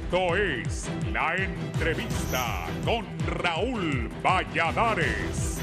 Esto es La Entrevista con Raúl Valladares.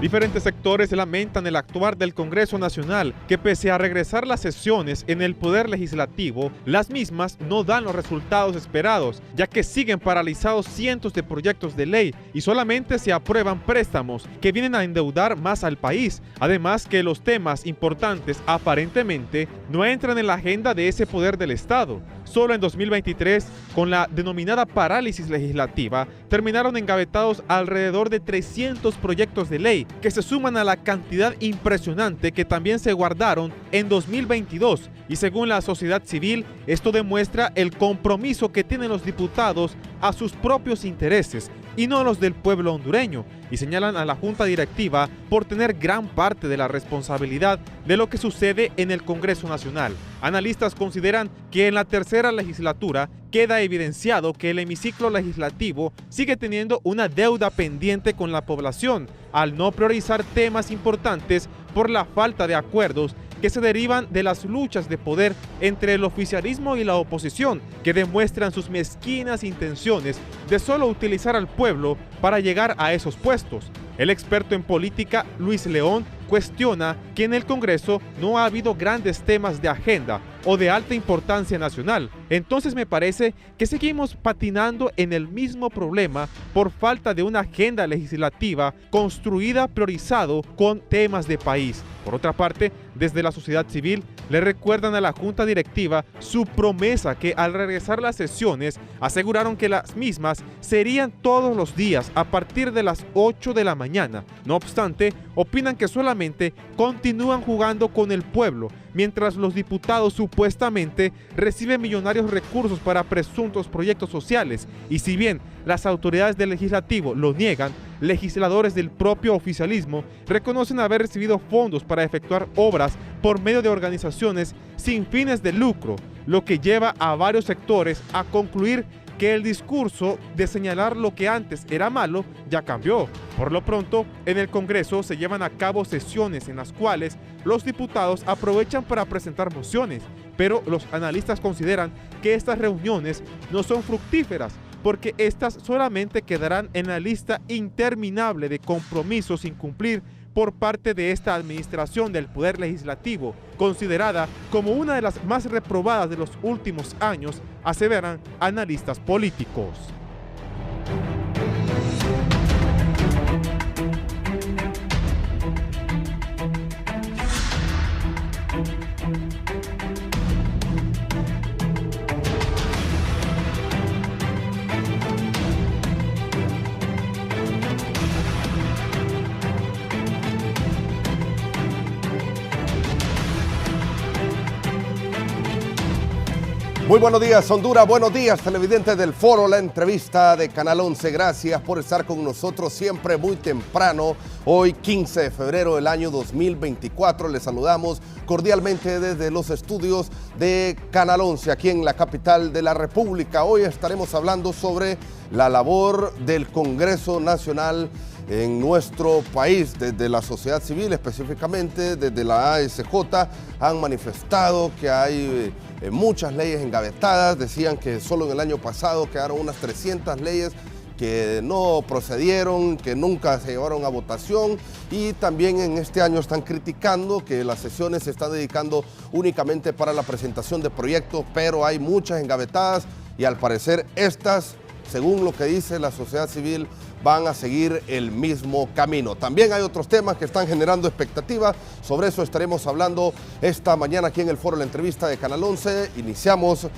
Diferentes sectores lamentan el actuar del Congreso Nacional, que pese a regresar las sesiones en el Poder Legislativo, las mismas no dan los resultados esperados, ya que siguen paralizados cientos de proyectos de ley y solamente se aprueban préstamos que vienen a endeudar más al país. Además que los temas importantes aparentemente no entran en la agenda de ese poder del Estado. Solo en 2023, con la denominada parálisis legislativa, terminaron engavetados alrededor de 300 proyectos de ley, que se suman a la cantidad impresionante que también se guardaron en 2022. Y según la sociedad civil, esto demuestra el compromiso que tienen los diputados a sus propios intereses y no los del pueblo hondureño, y señalan a la Junta Directiva por tener gran parte de la responsabilidad de lo que sucede en el Congreso Nacional. Analistas consideran que en la tercera legislatura queda evidenciado que el hemiciclo legislativo sigue teniendo una deuda pendiente con la población, al no priorizar temas importantes por la falta de acuerdos que se derivan de las luchas de poder entre el oficialismo y la oposición, que demuestran sus mezquinas intenciones de solo utilizar al pueblo para llegar a esos puestos. El experto en política, Luis León, cuestiona que en el Congreso no ha habido grandes temas de agenda o de alta importancia nacional. Entonces me parece que seguimos patinando en el mismo problema por falta de una agenda legislativa construida, priorizado con temas de país. Por otra parte, desde la sociedad civil le recuerdan a la Junta Directiva su promesa que al regresar las sesiones aseguraron que las mismas serían todos los días a partir de las 8 de la mañana. No obstante, opinan que solamente continúan jugando con el pueblo, mientras los diputados supuestamente reciben millonarios recursos para presuntos proyectos sociales. Y si bien las autoridades del legislativo lo niegan, legisladores del propio oficialismo reconocen haber recibido fondos para efectuar obras por medio de organizaciones sin fines de lucro, lo que lleva a varios sectores a concluir que el discurso de señalar lo que antes era malo ya cambió. Por lo pronto, en el Congreso se llevan a cabo sesiones en las cuales los diputados aprovechan para presentar mociones, pero los analistas consideran que estas reuniones no son fructíferas, porque estas solamente quedarán en la lista interminable de compromisos sin cumplir por parte de esta administración del Poder Legislativo, considerada como una de las más reprobadas de los últimos años, aseveran analistas políticos. Muy buenos días, Honduras. Buenos días, televidentes del Foro La Entrevista de Canal 11. Gracias por estar con nosotros siempre muy temprano. Hoy, 15 de febrero del año 2024. Les saludamos cordialmente desde los estudios de Canal 11, aquí en la capital de la República. Hoy estaremos hablando sobre la labor del Congreso Nacional en nuestro país. Desde la sociedad civil, específicamente desde la ASJ, han manifestado que hay muchas leyes engavetadas. Decían que solo en el año pasado quedaron unas 300 leyes que no procedieron, que nunca se llevaron a votación, y también en este año están criticando que las sesiones se están dedicando únicamente para la presentación de proyectos, pero hay muchas engavetadas y al parecer estas, según lo que dice la sociedad civil, van a seguir el mismo camino. También hay otros temas que están generando expectativa. Sobre eso estaremos hablando esta mañana aquí en el Foro La Entrevista de Canal 11. Iniciamos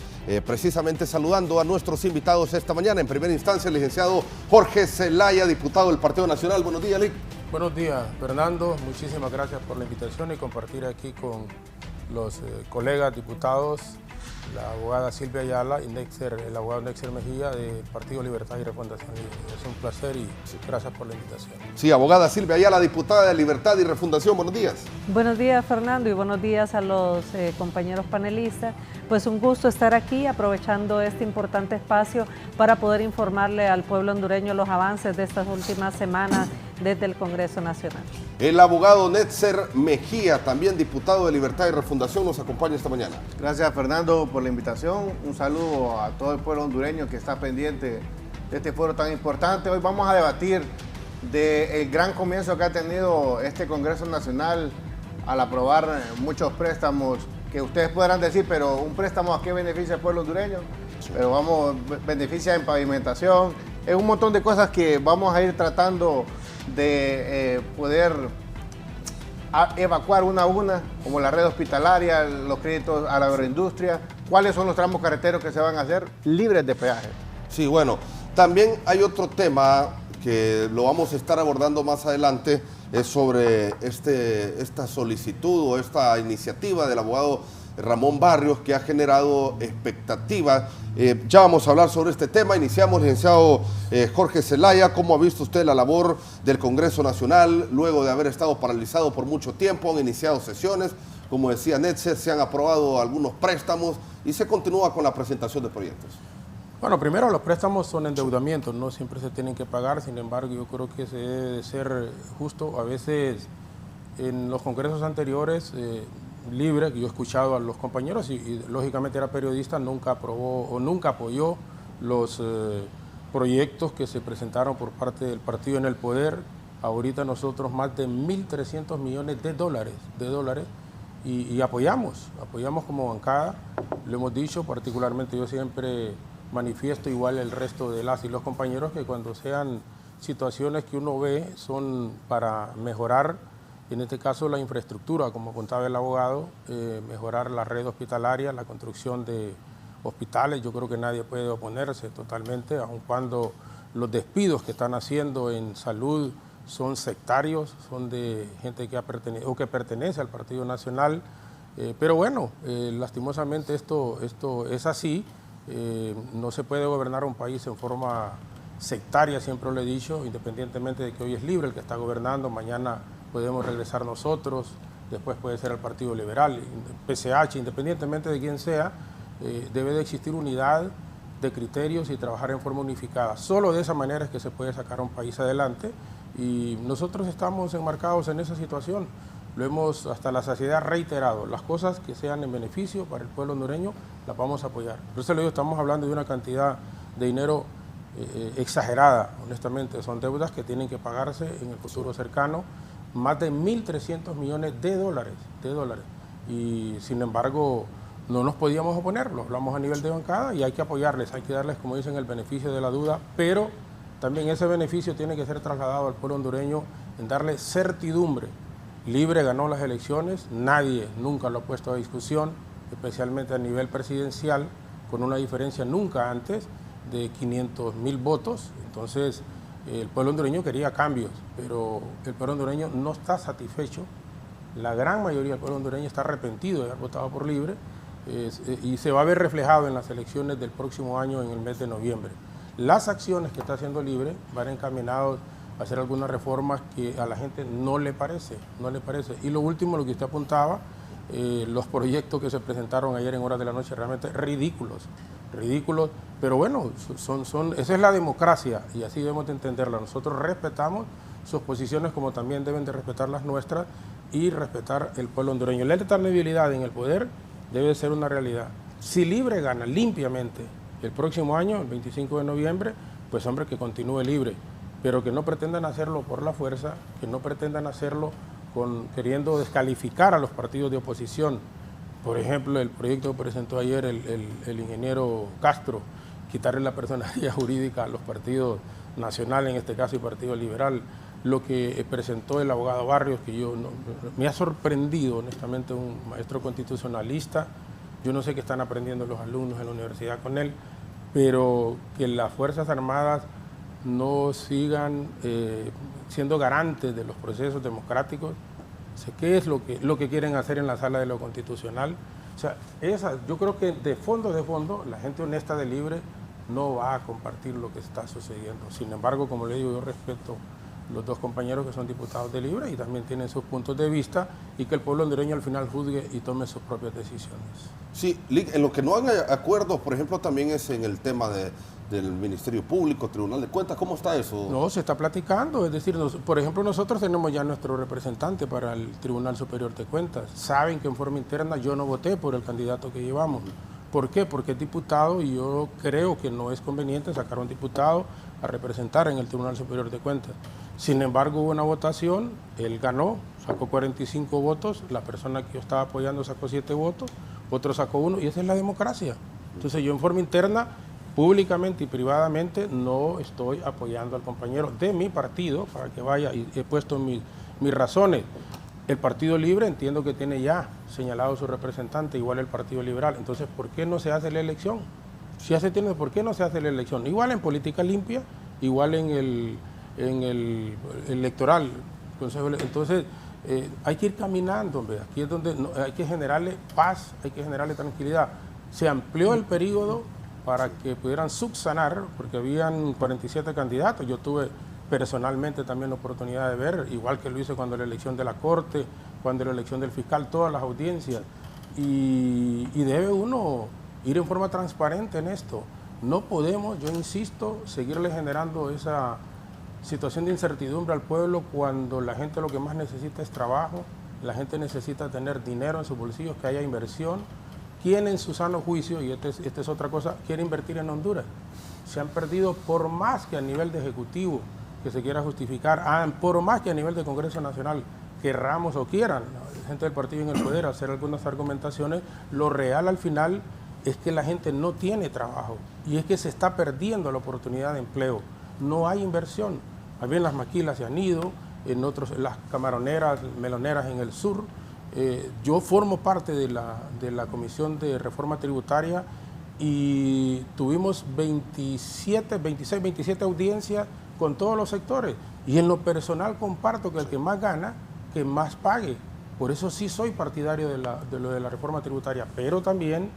precisamente saludando a nuestros invitados esta mañana. En primera instancia, el licenciado Jorge Zelaya, diputado del Partido Nacional. Buenos días, Lic. Buenos días, Fernando. Muchísimas gracias por la invitación y compartir aquí con los colegas diputados la abogada Silvia Ayala y el abogado Nexer Mejía de Partido Libertad y Refundación Libre. Es un placer y gracias por la invitación. Sí, abogada Silvia Ayala, diputada de Libertad y Refundación, buenos días. Buenos días, Fernando, y buenos días a los compañeros panelistas. Pues un gusto estar aquí aprovechando este importante espacio para poder informarle al pueblo hondureño los avances de estas últimas semanas desde el Congreso Nacional. El abogado Nexer Mejía, también diputado de Libertad y Refundación, nos acompaña esta mañana. Gracias, Fernando, por la invitación. Un saludo a todo el pueblo hondureño que está pendiente de este foro tan importante. Hoy vamos a debatir del gran comienzo que ha tenido este Congreso Nacional al aprobar muchos préstamos que ustedes podrán decir, pero un préstamo ¿a qué beneficia al pueblo hondureño? Pero vamos, beneficia en pavimentación, es un montón de cosas que vamos a ir tratando de poder evacuar una a una, como la red hospitalaria, los créditos a la agroindustria, cuáles son los tramos carreteros que se van a hacer libres de peaje. Sí, bueno, también hay otro tema que lo vamos a estar abordando más adelante, es sobre esta solicitud o esta iniciativa del abogado Ramón Barrios que ha generado expectativas. Ya vamos a hablar sobre este tema. Iniciamos, licenciado Jorge Zelaya. ¿Cómo ha visto usted la labor del Congreso Nacional luego de haber estado paralizado por mucho tiempo? Han iniciado sesiones, como decía Netzer, se han aprobado algunos préstamos y se continúa con la presentación de proyectos. Bueno, primero los préstamos son endeudamientos, no siempre se tienen que pagar, sin embargo yo creo que se debe de ser justo. A veces en los congresos anteriores, libre, que yo he escuchado a los compañeros y lógicamente era periodista, nunca aprobó o nunca apoyó los proyectos que se presentaron por parte del partido en el poder. Ahorita nosotros más de 1.300 millones de dólares y apoyamos como bancada, lo hemos dicho, particularmente yo siempre manifiesto igual el resto de las y los compañeros que cuando sean situaciones que uno ve son para mejorar, en este caso la infraestructura, como contaba el abogado, mejorar la red hospitalaria, la construcción de hospitales. Yo creo que nadie puede oponerse totalmente, aun cuando los despidos que están haciendo en salud son sectarios, son de gente que pertenece al Partido Nacional. Pero bueno, lastimosamente esto es así. No se puede gobernar un país en forma sectaria, siempre lo he dicho, independientemente de que hoy es libre el que está gobernando, mañana podemos regresar nosotros, después puede ser el Partido Liberal, PCH, independientemente de quién sea, debe de existir unidad de criterios y trabajar en forma unificada. Solo de esa manera es que se puede sacar a un país adelante y nosotros estamos enmarcados en esa situación. Lo hemos hasta la saciedad reiterado, las cosas que sean en beneficio para el pueblo hondureño las vamos a apoyar. Por eso le digo, estamos hablando de una cantidad de dinero exagerada, honestamente, son deudas que tienen que pagarse en el futuro cercano, más de 1.300 millones de dólares, y sin embargo no nos podíamos oponer, lo hablamos a nivel de bancada y hay que apoyarles, hay que darles, como dicen, el beneficio de la duda, pero también ese beneficio tiene que ser trasladado al pueblo hondureño en darle certidumbre. Libre ganó las elecciones, nadie nunca lo ha puesto a discusión, especialmente a nivel presidencial, con una diferencia nunca antes de 500.000 votos. Entonces, el pueblo hondureño quería cambios, pero el pueblo hondureño no está satisfecho. La gran mayoría del pueblo hondureño está arrepentido de haber votado por Libre y se va a ver reflejado en las elecciones del próximo año, en el mes de noviembre. Las acciones que está haciendo Libre van encaminadas hacer algunas reformas que a la gente no le parece. Y lo último, lo que usted apuntaba, los proyectos que se presentaron ayer en horas de la noche, realmente ridículos, pero bueno, esa es la democracia y así debemos de entenderla. Nosotros respetamos sus posiciones como también deben de respetar las nuestras y respetar el pueblo hondureño. La alternabilidad en el poder debe de ser una realidad. Si Libre gana limpiamente el próximo año, el 25 de noviembre, pues hombre, que continúe Libre, pero que no pretendan hacerlo por la fuerza, que no pretendan hacerlo queriendo descalificar a los partidos de oposición. Por ejemplo, el proyecto que presentó ayer el ingeniero Castro, quitarle la personalidad jurídica a los partidos nacionales, en este caso el Partido Liberal, lo que presentó el abogado Barrios, que me ha sorprendido honestamente, un maestro constitucionalista. Yo no sé qué están aprendiendo los alumnos en la universidad con él, pero que las Fuerzas Armadas no sigan siendo garantes de los procesos democráticos. Sé qué es lo que quieren hacer en la sala de lo constitucional. O sea, yo creo que de fondo, la gente honesta de Libre no va a compartir lo que está sucediendo. Sin embargo, como le digo, yo respeto los dos compañeros que son diputados de Libre y también tienen sus puntos de vista, y que el pueblo hondureño al final juzgue y tome sus propias decisiones. Sí, en lo que no hay acuerdos, por ejemplo, también es en el tema del Ministerio Público, Tribunal de Cuentas. ¿Cómo está eso? No, se está platicando. Es decir, por ejemplo, nosotros tenemos ya nuestro representante para el Tribunal Superior de Cuentas. Saben que en forma interna yo no voté por el candidato que llevamos. ¿Por qué? Porque es diputado y yo creo que no es conveniente sacar a un diputado a representar en el Tribunal Superior de Cuentas. Sin embargo, hubo una votación, él ganó, sacó 45 votos, la persona que yo estaba apoyando sacó 7 votos, otro sacó 1, y esa es la democracia. Entonces yo en forma interna, públicamente y privadamente, no estoy apoyando al compañero de mi partido para que vaya, y he puesto mis razones. El Partido Libre entiendo que tiene ya señalado su representante, igual el Partido Liberal. Entonces, ¿por qué no se hace la elección? Si ya se tiene, ¿por qué no se hace la elección? Igual en política limpia, igual en el electoral. Entonces, hay que ir caminando, hombre. Aquí es donde hay que generarle paz, hay que generarle tranquilidad. Se amplió el periodo para que pudieran subsanar, porque habían 47 candidatos. Yo tuve personalmente también la oportunidad de ver, igual que lo hice cuando la elección de la Corte, cuando la elección del fiscal, todas las audiencias. Y debe uno ir en forma transparente en esto. No podemos, yo insisto, seguirle generando esa situación de incertidumbre al pueblo cuando la gente lo que más necesita es trabajo, la gente necesita tener dinero en sus bolsillos, que haya inversión. ¿Quién en su sano juicio, y esta es otra cosa, quiere invertir en Honduras? Se han perdido, por más que a nivel de Ejecutivo que se quiera justificar, por más que a nivel de Congreso Nacional querramos o quieran, la gente del partido en el poder, hacer algunas argumentaciones, lo real al final es que la gente no tiene trabajo y es que se está perdiendo la oportunidad de empleo. No hay inversión. También las maquilas se han ido, las camaroneras, meloneras en el sur. Yo formo parte de la Comisión de Reforma Tributaria y tuvimos 26, 27 audiencias con todos los sectores. Y en lo personal comparto que el que más gana, que más pague. Por eso sí soy partidario de lo de la reforma tributaria, pero también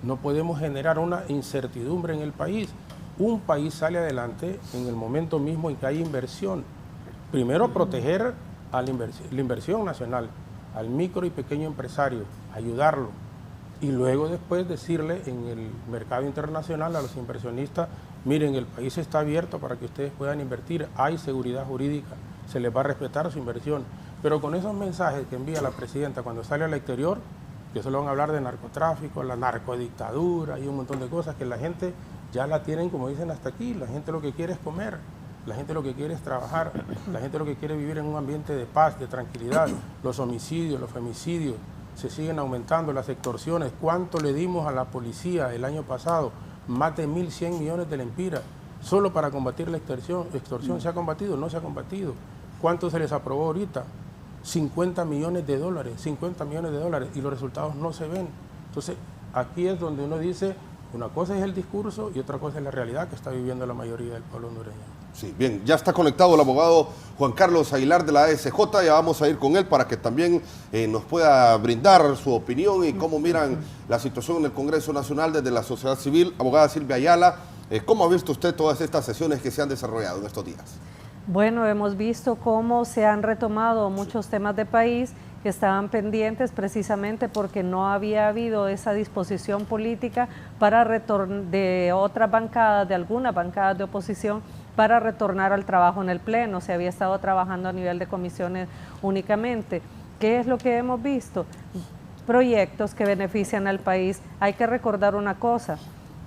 no podemos generar una incertidumbre en el país. Un país sale adelante en el momento mismo en que hay inversión. Primero, proteger a la inversión nacional, al micro y pequeño empresario, ayudarlo. Y luego después decirle en el mercado internacional a los inversionistas, miren, el país está abierto para que ustedes puedan invertir, hay seguridad jurídica, se les va a respetar su inversión. Pero con esos mensajes que envía la presidenta cuando sale al exterior, que solo van a hablar de narcotráfico, la narcodictadura y un montón de cosas que la gente ya la tienen, como dicen, hasta aquí. La gente lo que quiere es comer, la gente lo que quiere es trabajar, la gente lo que quiere es vivir en un ambiente de paz, de tranquilidad. Los homicidios, los femicidios se siguen aumentando, las extorsiones. ¿Cuánto le dimos a la policía el año pasado? Más de 1.100 millones de lempiras, solo para combatir la extorsión. ¿Se ha combatido? No se ha combatido. ¿Cuánto se les aprobó ahorita? 50 millones de dólares, y los resultados no se ven. Entonces, aquí es donde uno dice, una cosa es el discurso y otra cosa es la realidad que está viviendo la mayoría del pueblo hondureño. Sí, bien, ya está conectado el abogado Juan Carlos Aguilar de la ASJ, ya vamos a ir con él para que también nos pueda brindar su opinión y cómo miran la situación en el Congreso Nacional desde la sociedad civil. Abogada Silvia Ayala, ¿cómo ha visto usted todas estas sesiones que se han desarrollado en estos días? Bueno, hemos visto cómo se han retomado muchos temas de país que estaban pendientes precisamente porque no había habido esa disposición política para de otras bancadas, de algunas bancadas de oposición, para retornar al trabajo en el Pleno. Se había estado trabajando a nivel de comisiones únicamente. ¿Qué es lo que hemos visto? Proyectos que benefician al país. Hay que recordar una cosa,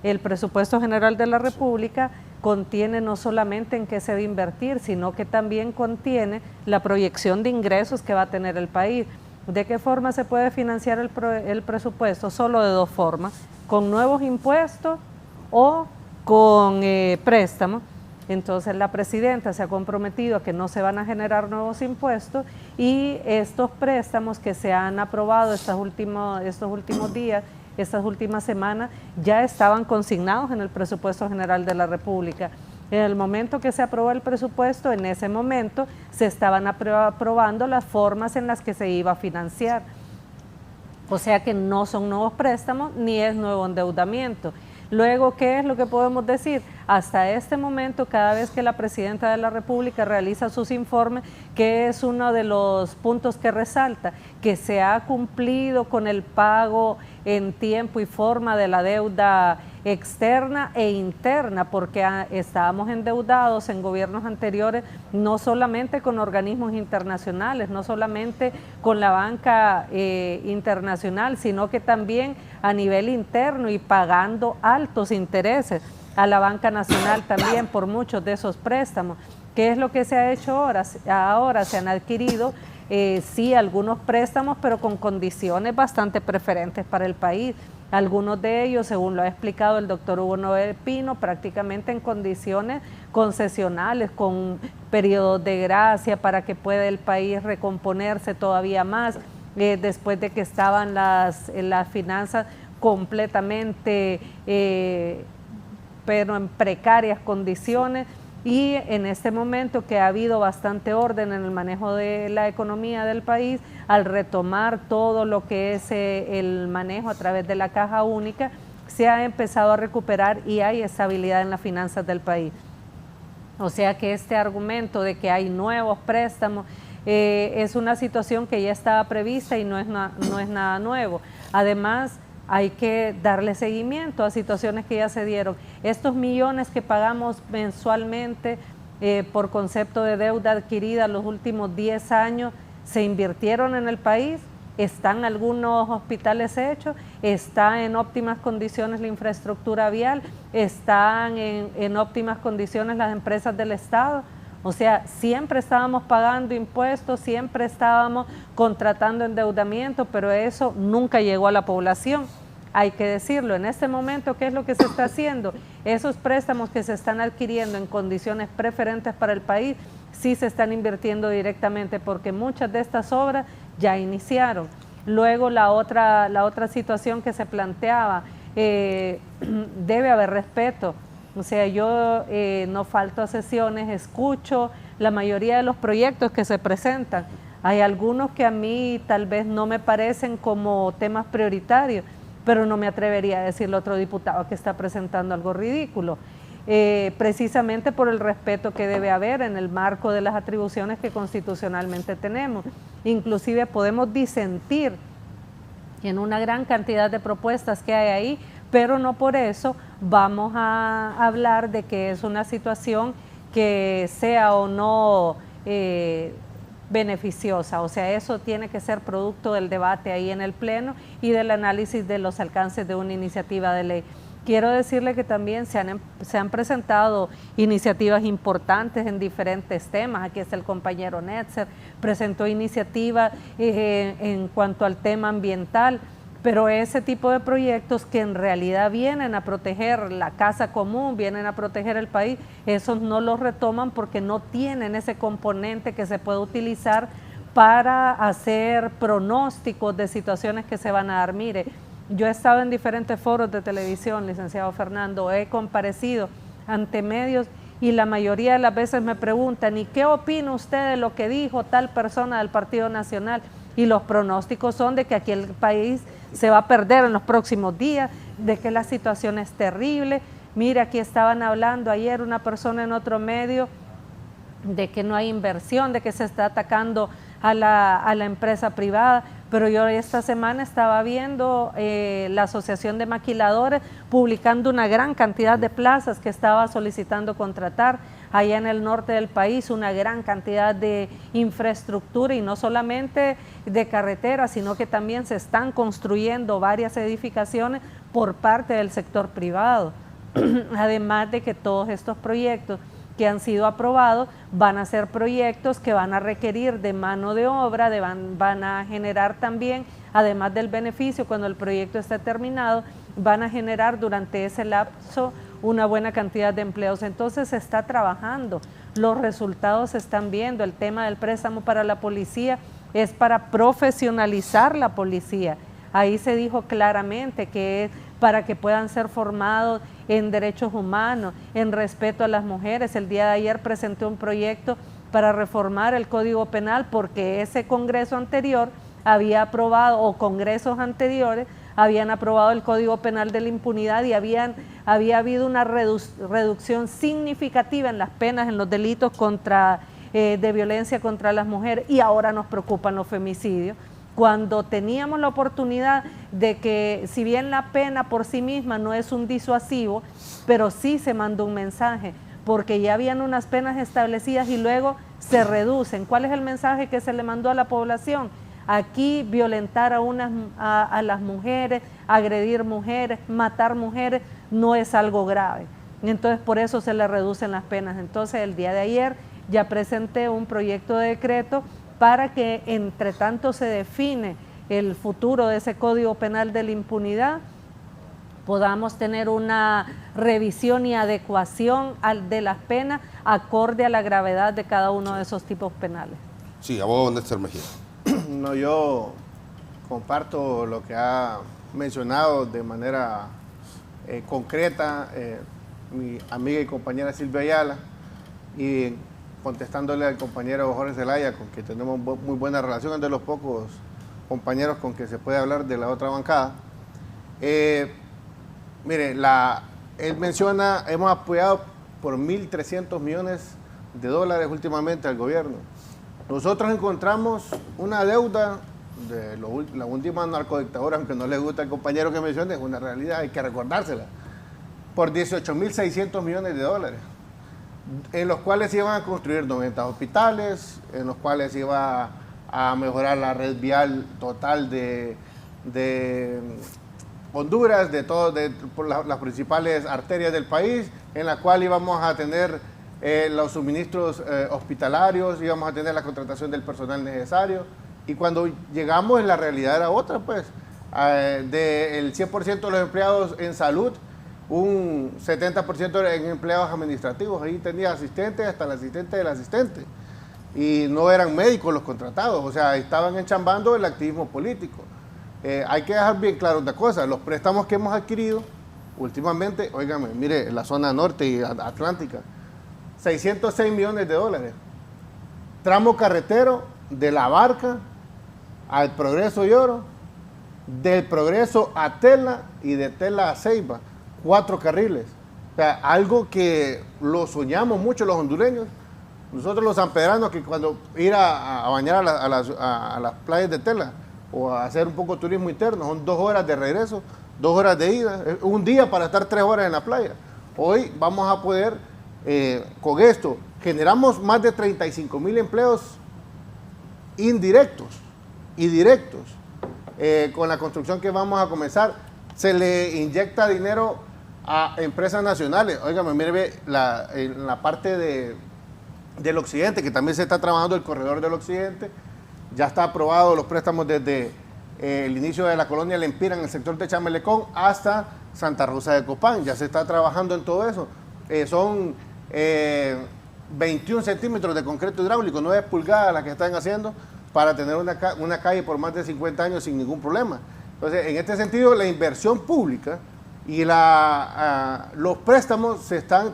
el presupuesto general de la República contiene no solamente en qué se debe invertir, sino que también contiene la proyección de ingresos que va a tener el país. ¿De qué forma se puede financiar el presupuesto? Solo de dos formas, con nuevos impuestos o con préstamos. Entonces la presidenta se ha comprometido a que no se van a generar nuevos impuestos y estos préstamos que se han aprobado estos últimos días, estas últimas semanas, ya estaban consignados en el presupuesto general de la República. En el momento que se aprobó el presupuesto, en ese momento se estaban aprobando las formas en las que se iba a financiar. O sea que no son nuevos préstamos ni es nuevo endeudamiento. Luego, ¿qué es lo que podemos decir? Hasta este momento, cada vez que la Presidenta de la República realiza sus informes, que es uno de los puntos que resalta, que se ha cumplido con el pago en tiempo y forma de la deuda externa e interna, porque estábamos endeudados en gobiernos anteriores, no solamente con organismos internacionales, no solamente con la banca internacional, sino que también a nivel interno y pagando altos intereses a la banca nacional también por muchos de esos préstamos. ¿Qué es lo que se ha hecho ahora? Ahora se han adquirido sí algunos préstamos, pero con condiciones bastante preferentes para el país. Algunos de ellos, según lo ha explicado el doctor Hugo Noel Pino, prácticamente en condiciones concesionales, con periodos de gracia para que pueda el país recomponerse todavía más, después de que estaban las finanzas completamente, pero en precarias condiciones. Y en este momento que ha habido bastante orden en el manejo de la economía del país, al retomar todo lo que es el manejo a través de la caja única, se ha empezado a recuperar y hay estabilidad en las finanzas del país. O sea que este argumento de que hay nuevos préstamos es una situación que ya estaba prevista y no es nada nuevo. Además, hay que darle seguimiento a situaciones que ya se dieron. Estos millones que pagamos mensualmente por concepto de deuda adquirida los últimos 10 años, se invirtieron en el país, están algunos hospitales hechos, está en óptimas condiciones la infraestructura vial, están en óptimas condiciones las empresas del Estado. O sea, siempre estábamos pagando impuestos, siempre estábamos contratando endeudamiento, pero eso nunca llegó a la población. Hay que decirlo, en este momento, ¿qué es lo que se está haciendo? Esos préstamos que se están adquiriendo en condiciones preferentes para el país, sí se están invirtiendo directamente, porque muchas de estas obras ya iniciaron. Luego la otra situación que se planteaba, debe haber respeto. O sea, yo no falto a sesiones, escucho la mayoría de los proyectos que se presentan. Hay algunos que a mí tal vez no me parecen como temas prioritarios, pero no me atrevería a decirle a otro diputado que está presentando algo ridículo, precisamente por el respeto que debe haber en el marco de las atribuciones que constitucionalmente tenemos. Inclusive podemos disentir en una gran cantidad de propuestas que hay ahí, pero no por eso vamos a hablar de que es una situación que sea o no beneficiosa. O sea, eso tiene que ser producto del debate ahí en el Pleno y del análisis de los alcances de una iniciativa de ley. Quiero decirle que también se han presentado iniciativas importantes en diferentes temas. Aquí está el compañero Netzer, presentó iniciativas en cuanto al tema ambiental, pero ese tipo de proyectos que en realidad vienen a proteger la casa común, vienen a proteger el país, esos no los retoman porque no tienen ese componente que se puede utilizar para hacer pronósticos de situaciones que se van a dar. Mire, yo he estado en diferentes foros de televisión, licenciado Fernando, he comparecido ante medios y la mayoría de las veces me preguntan, ¿y qué opina usted de lo que dijo tal persona del Partido Nacional? Y los pronósticos son de que aquí el país se va a perder en los próximos días, de que la situación es terrible. Mira, aquí estaban hablando ayer una persona en otro medio de que no hay inversión, de que se está atacando a la empresa privada, pero yo esta semana estaba viendo la Asociación de Maquiladores publicando una gran cantidad de plazas que estaba solicitando contratar allá en el norte del país, una gran cantidad de infraestructura y no solamente de carreteras, sino que también se están construyendo varias edificaciones por parte del sector privado. Además de que todos estos proyectos que han sido aprobados van a ser proyectos que van a requerir de mano de obra, van a generar también, además del beneficio cuando el proyecto esté terminado, van a generar durante ese lapso una buena cantidad de empleos. Entonces se está trabajando, los resultados se están viendo. El tema del préstamo para la policía es para profesionalizar la policía. Ahí se dijo claramente que es para que puedan ser formados en derechos humanos, en respeto a las mujeres. El día de ayer presenté un proyecto para reformar el Código Penal porque ese Congreso anterior había aprobado, o congresos anteriores, habían aprobado el Código Penal de la Impunidad y había habido una reducción significativa en las penas, en los delitos de violencia contra las mujeres, y ahora nos preocupan los femicidios, cuando teníamos la oportunidad de que, si bien la pena por sí misma no es un disuasivo, pero sí se mandó un mensaje, porque ya habían unas penas establecidas y luego se reducen. ¿Cuál es el mensaje que se le mandó a la población? Aquí violentar a las mujeres, agredir mujeres, matar mujeres, no es algo grave. Entonces por eso se le reducen las penas. Entonces el día de ayer ya presenté un proyecto de decreto para que entre tanto se define el futuro de ese Código Penal de la Impunidad, podamos tener una revisión y adecuación de las penas acorde a la gravedad de cada uno de esos tipos penales. Sí, abogado Néstor Mejía. No, yo comparto lo que ha mencionado de manera concreta mi amiga y compañera Silvia Ayala, y contestándole al compañero Jorge Zelaya, con quien tenemos muy buena relación, es de los pocos compañeros con que se puede hablar de la otra bancada. Mire, él menciona, hemos apoyado por 1.300 millones de dólares últimamente al gobierno. Nosotros encontramos una deuda de la última narcodictadura, aunque no le gusta al compañero que mencione, es una realidad, hay que recordársela, por 18.600 millones de dólares, en los cuales se iban a construir 90 hospitales, en los cuales se iba a mejorar la red vial total de Honduras, por las principales arterias del país, en la cual íbamos a tener los suministros hospitalarios, íbamos a tener la contratación del personal necesario, y cuando llegamos la realidad era otra, pues, del 100% de los empleados en salud, un 70% en empleados administrativos, ahí tenía asistentes hasta el asistente del asistente, y no eran médicos los contratados, o sea, estaban enchambando el activismo político. Hay que dejar bien claro una cosa, los préstamos que hemos adquirido últimamente, óigame, mire, la zona norte y atlántica, 606 millones de dólares, tramo carretero de La Barca al Progreso y Oro, del Progreso a Tela y de Tela a Ceiba, 4 carriles. O sea, algo que lo soñamos mucho los hondureños. Nosotros los sanpedranos, que cuando ir a bañar a las playas de Tela o a hacer un poco de turismo interno, son 2 horas de regreso, 2 horas de ida, un día para estar 3 horas en la playa. Hoy vamos a poder, con esto, generamos más de 35,000 empleos indirectos y directos. Con la construcción que vamos a comenzar, se le inyecta dinero a empresas nacionales. Óigame, mire, en la parte del occidente, que también se está trabajando el corredor del occidente, ya está aprobado los préstamos desde el inicio de la colonia El Empira en el sector de Chamelecón hasta Santa Rosa de Copán. Ya se está trabajando en todo eso. Son 21 centímetros de concreto hidráulico, 9 pulgadas las que están haciendo para tener una calle por más de 50 años sin ningún problema. Entonces, en este sentido, la inversión pública y los préstamos se están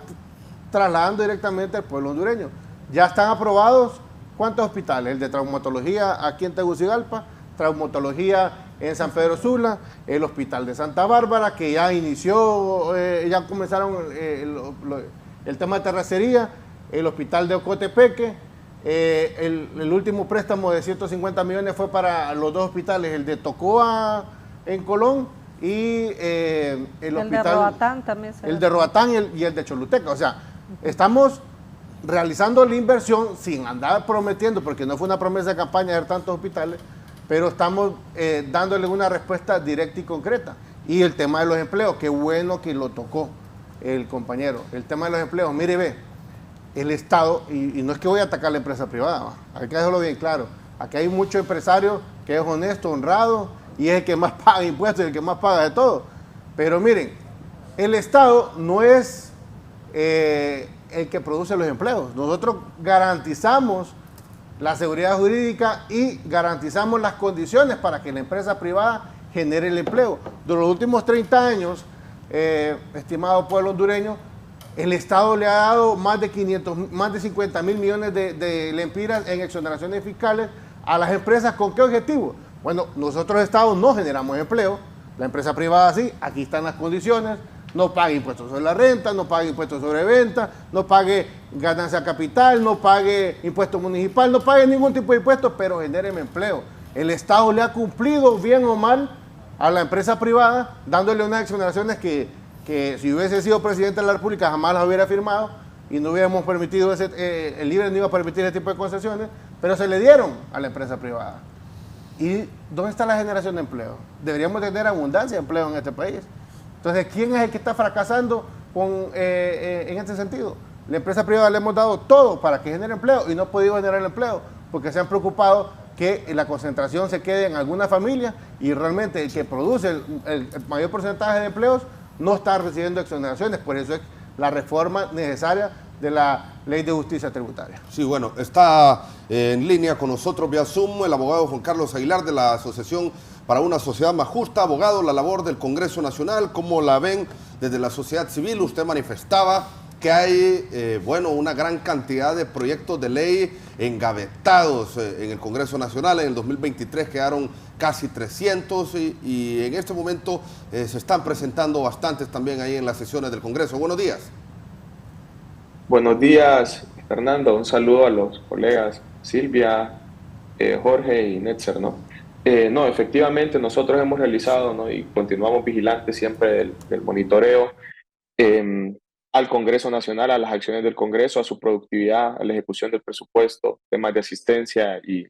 trasladando directamente al pueblo hondureño. Ya están aprobados, ¿cuántos hospitales? El de traumatología aquí en Tegucigalpa, traumatología en San Pedro Sula, el hospital de Santa Bárbara, que ya inició, ya comenzaron el tema de terracería, el hospital de Ocotepeque, el último préstamo de 150 millones fue para los 2 hospitales, el de Tocoa en Colón y el hospital de Roatán también. El de Roatán y el de Choluteca. O sea, estamos realizando la inversión sin andar prometiendo, porque no fue una promesa de campaña de tantos hospitales, pero estamos dándole una respuesta directa y concreta. Y el tema de los empleos, qué bueno que lo tocó el compañero. El tema de los empleos, mire, ve, el Estado, y no es que voy a atacar a la empresa privada, hay que dejarlo bien claro. Aquí hay muchos empresarios que es honesto, honrado, y es el que más paga impuestos y el que más paga de todo. Pero miren, el Estado no es el que produce los empleos. Nosotros garantizamos la seguridad jurídica y garantizamos las condiciones para que la empresa privada genere el empleo. De los últimos 30 años, estimado pueblo hondureño, el Estado le ha dado más de 50 mil millones de lempiras en exoneraciones fiscales a las empresas. ¿Con qué objetivo? Bueno, nosotros Estados no generamos empleo, la empresa privada sí, aquí están las condiciones, no pague impuestos sobre la renta, no pague impuestos sobre venta, no pague ganancia capital, no pague impuesto municipal, no pague ningún tipo de impuestos, pero genéreme empleo. El Estado le ha cumplido bien o mal a la empresa privada, dándole unas exoneraciones que si hubiese sido presidente de la República jamás las hubiera firmado y no hubiéramos permitido, el libre no iba a permitir ese tipo de concesiones, pero se le dieron a la empresa privada. ¿Y dónde está la generación de empleo? Deberíamos tener abundancia de empleo en este país. Entonces, ¿quién es el que está fracasando en este sentido? La empresa privada le hemos dado todo para que genere empleo y no ha podido generar empleo porque se han preocupado que la concentración se quede en alguna familia y realmente el que produce el mayor porcentaje de empleos no está recibiendo exoneraciones. Por eso es la reforma necesaria de la Ley de Justicia Tributaria. Sí, bueno, está en línea con nosotros vía Zoom el abogado Juan Carlos Aguilar de la Asociación para una Sociedad Más Justa. Abogado, la labor del Congreso Nacional, ¿cómo la ven desde la sociedad civil? Usted manifestaba que hay, una gran cantidad de proyectos de ley engavetados en el Congreso Nacional. En el 2023 quedaron casi 300 y en este momento se están presentando bastantes también ahí en las sesiones del Congreso. Buenos días. Buenos días, Fernando. Un saludo a los colegas Silvia, Jorge y Netzer, ¿no? No, efectivamente nosotros hemos realizado, ¿no?, y continuamos vigilantes siempre del monitoreo al Congreso Nacional, a las acciones del Congreso, a su productividad, a la ejecución del presupuesto, temas de asistencia y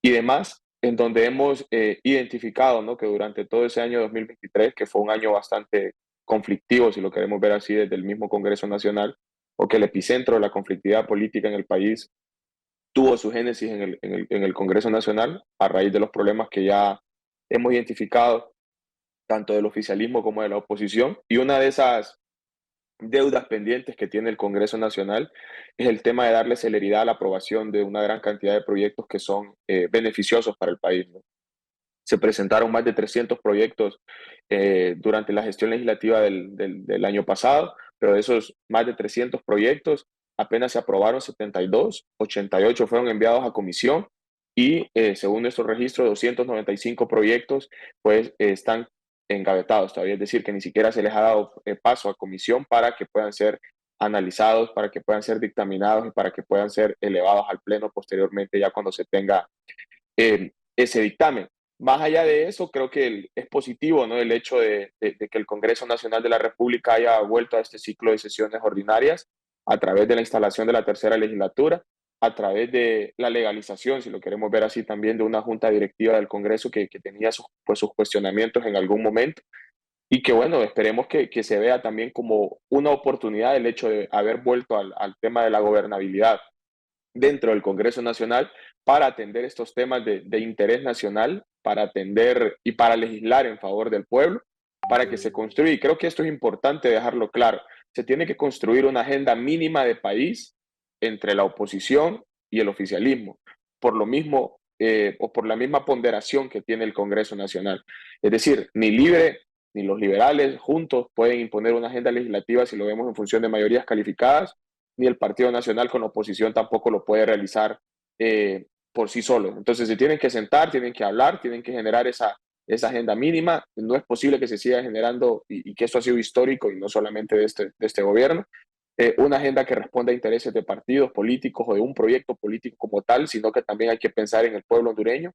demás, en donde hemos identificado, ¿no?, que durante todo ese año 2023, que fue un año bastante conflictivo, si lo queremos ver así desde el mismo Congreso Nacional, o que el epicentro de la conflictividad política en el país tuvo su génesis en el Congreso Nacional a raíz de los problemas que ya hemos identificado, tanto del oficialismo como de la oposición. Y una de esas deudas pendientes que tiene el Congreso Nacional es el tema de darle celeridad a la aprobación de una gran cantidad de proyectos que son beneficiosos para el país, ¿no? Se presentaron más de 300 proyectos durante la gestión legislativa del año pasado, pero de esos más de 300 proyectos apenas se aprobaron 72, 88 fueron enviados a comisión y según nuestro registro 295 proyectos pues están engavetados todavía, es decir, que ni siquiera se les ha dado paso a comisión para que puedan ser analizados, para que puedan ser dictaminados y para que puedan ser elevados al Pleno posteriormente ya cuando se tenga ese dictamen. Más allá de eso, creo que es positivo, ¿no?, el hecho de que el Congreso Nacional de la República haya vuelto a este ciclo de sesiones ordinarias a través de la instalación de la tercera legislatura, a través de la legalización, si lo queremos ver así también, de una junta directiva del Congreso que tenía sus cuestionamientos en algún momento y que, bueno, esperemos que se vea también como una oportunidad el hecho de haber vuelto al tema de la gobernabilidad dentro del Congreso Nacional para atender estos temas de interés nacional, para atender y para legislar en favor del pueblo, para que se construya. Y creo que esto es importante dejarlo claro. Se tiene que construir una agenda mínima de país entre la oposición y el oficialismo, por lo mismo o por la misma ponderación que tiene el Congreso Nacional. Es decir, ni Libre ni los liberales juntos pueden imponer una agenda legislativa si lo vemos en función de mayorías calificadas, ni el Partido Nacional con la oposición tampoco lo puede realizar por sí solo. Entonces se tienen que sentar, tienen que hablar, tienen que generar esa agenda mínima. No es posible que se siga generando, y que esto ha sido histórico y no solamente de este gobierno, una agenda que responda a intereses de partidos políticos o de un proyecto político como tal, sino que también hay que pensar en el pueblo hondureño,